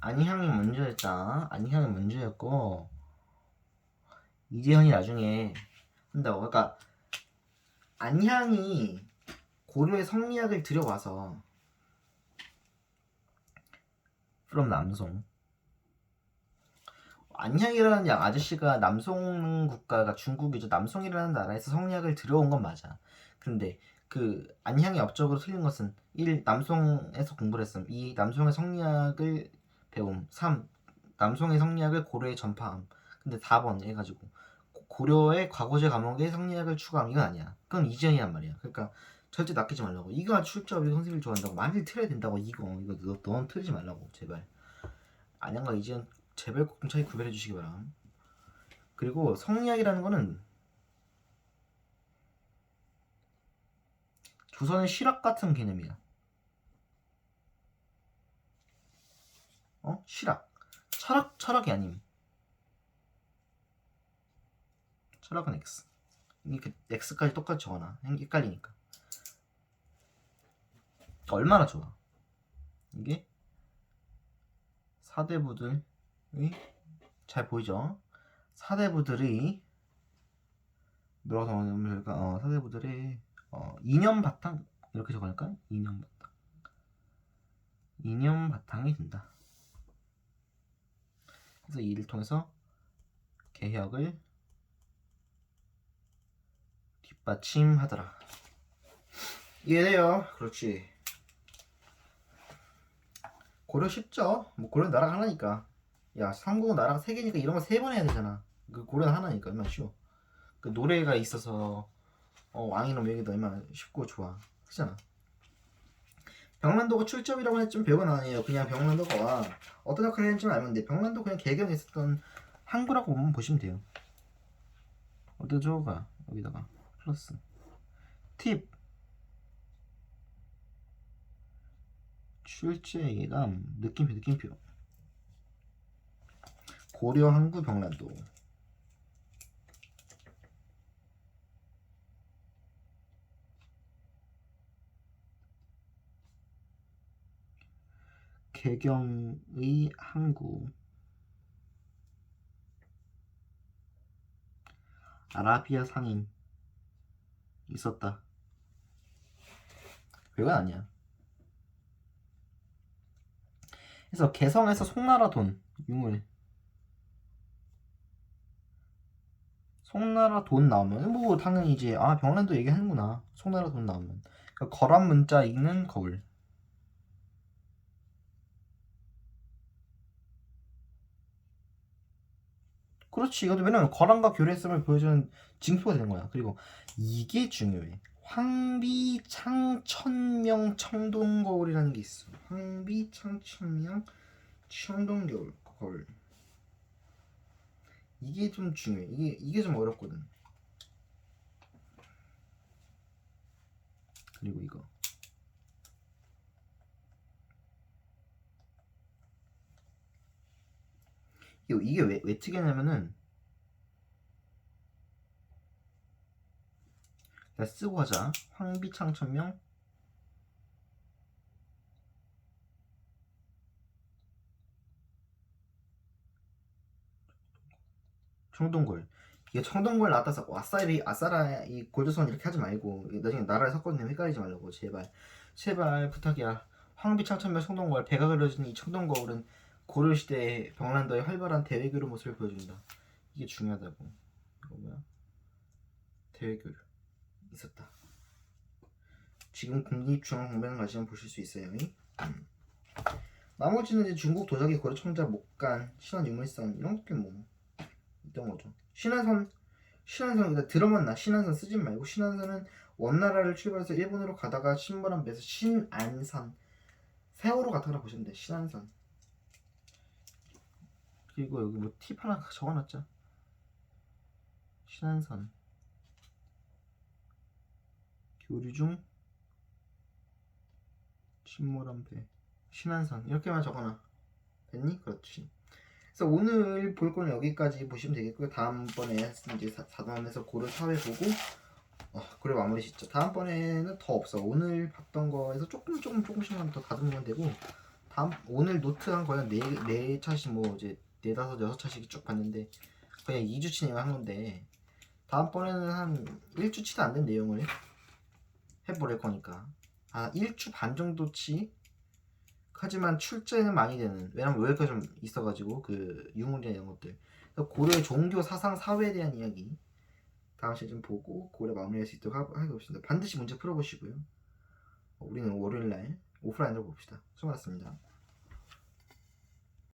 [SPEAKER 1] 안희향이 먼저였다. 안희향이 먼저였고 이재현이 나중에 한다고. 그러니까 안희향이 고려의 성리학을 들여와서 from 남송. 안희향이라는 아저씨가 남송 국가가 중국이죠. 남송이라는 나라에서 성리학을 들여온 건 맞아. 근데 그 안희향의 업적으로 틀린 것은 1. 남송에서 공부를 했음. 2. 남송의 성리학을 배움. 3. 남송의 성리학을 고려에 전파함. 근데 4번 해가지고 고려의 과거제 과목에 성리학을 추가함. 이건 아니야. 그건 이재현이란 말이야. 그러니까 절대 낚이지 말라고. 이거 출제업이 선생님을 좋아한다고 많이 틀어야 된다고. 이거 너는 틀지 말라고 제발. 안양과 이재현 제발 꼭 좀 차이 구별해 주시기 바람. 그리고 성리학이라는 거는 조선의 실학 같은 개념이야. 실학. 철학이 아님. 철학은 X. 이렇게 X까지 똑같이 적어놔. 헷갈리니까. 얼마나 좋아. 이게 사대부들이 잘 보이죠? 사대부들이 뭐라고 적어놓으면 될까? 사대부들의 이념 바탕 이렇게 적어낼까? 이념 바탕이 된다. 그래서 이를 통해서 개혁을 뒷받침하더라. 이해돼요? 그렇지. 고려 쉽죠? 뭐 고려 나라가 하나니까. 야, 삼국은 나라가 세 개니까 이런 거 세 번 해야 되잖아. 그 고려는 하나니까 얼마나 쉬워. 그 노래가 있어서 왕이놈 얘기도 얼마나 쉽고 좋아. 그잖아. 병란도가 출점이라고 했지만 별건 아니에요. 그냥 병란도가 어떤 역할을 했는지만 알면 돼. 병란도 그냥 개경했었던 항구라고 보시면 돼요. 어디저가 여기다가 플러스 팁. 출제 예감 느낌표. 고려 항구 병란도. 개경의 항구, 아라비아 상인 있었다. 별건 아니야. 그래서 개성에서 송나라 돈 유물, 송나라 돈 나오면 뭐 당연히 이제 병란도 얘기하는구나. 송나라 돈 나오면 그러니까 거란 문자 읽는 거울. 그렇지. 이것도 왜냐면 거란과 교류했음을 보여주는 징표가 되는 거야. 그리고 이게 중요해. 황비창천명 청동거울이라는 게 있어. 황비창천명 청동거울. 이게 좀 중요해. 이게 좀 어렵거든. 그리고 이게 왜 특이하냐면은 내가 쓰고 하자. 황비창천명 청동골. 이게 청동골 나왔다서 아싸라 이 골조선 이렇게 하지 말고 나중에 나라를 섞어내면 헷갈리지 말라고 제발 부탁이야. 황비창천명 청동골. 배가 그려진 이 청동거울은 고려시대의 병란도의 활발한 대외교류 모습을 보여준다. 이게 중요하다고. 이거 뭐야? 대외교류 있었다. 지금 국립중앙공단을 가시면 보실 수 있어요. 나머지는 이제 중국 도자기 고려 청자 목간 신원 유물선 이런 게뭐 있던 거죠. 신안선 들어만 신안선 쓰지 말고 신안선은 원나라를 출발해서 일본으로 가다가 신물한 배에서 신안선 세월호 같은 거라 보시면 돼. 신안선. 그리고 여기 뭐 팁 하나 적어놨죠. 신안선 교류 중 신물한 배 신안선 이렇게만 적어놔. 됐니? 그렇지. 그래서 오늘 볼 거는 여기까지 보시면 되겠고요. 다음번에 이제 4단원에서 고려 사회 보고 그래 마무리 짓죠. 다음번에는 더 없어. 오늘 봤던 거에서 조금씩만 더 다듬으면 되고 오늘 노트 한 거는 네 차씩 뭐 이제 4, 5, 6차씩 쭉 봤는데 그냥 2주 진행을 한 건데 다음번에는 한 1주치도 안 된 내용을 해보릴 거니까 1주 반 정도치. 하지만 출제는 많이 되는. 왜냐면 외우가 좀 있어가지고 그 유물이나 이런 것들. 고려의 종교, 사상, 사회에 대한 이야기 다음 시간에 좀 보고 고려 마무리할 수 있도록 하겠습니다. 반드시 문제 풀어보시고요. 우리는 월요일날 오프라인으로 봅시다. 수고하셨습니다.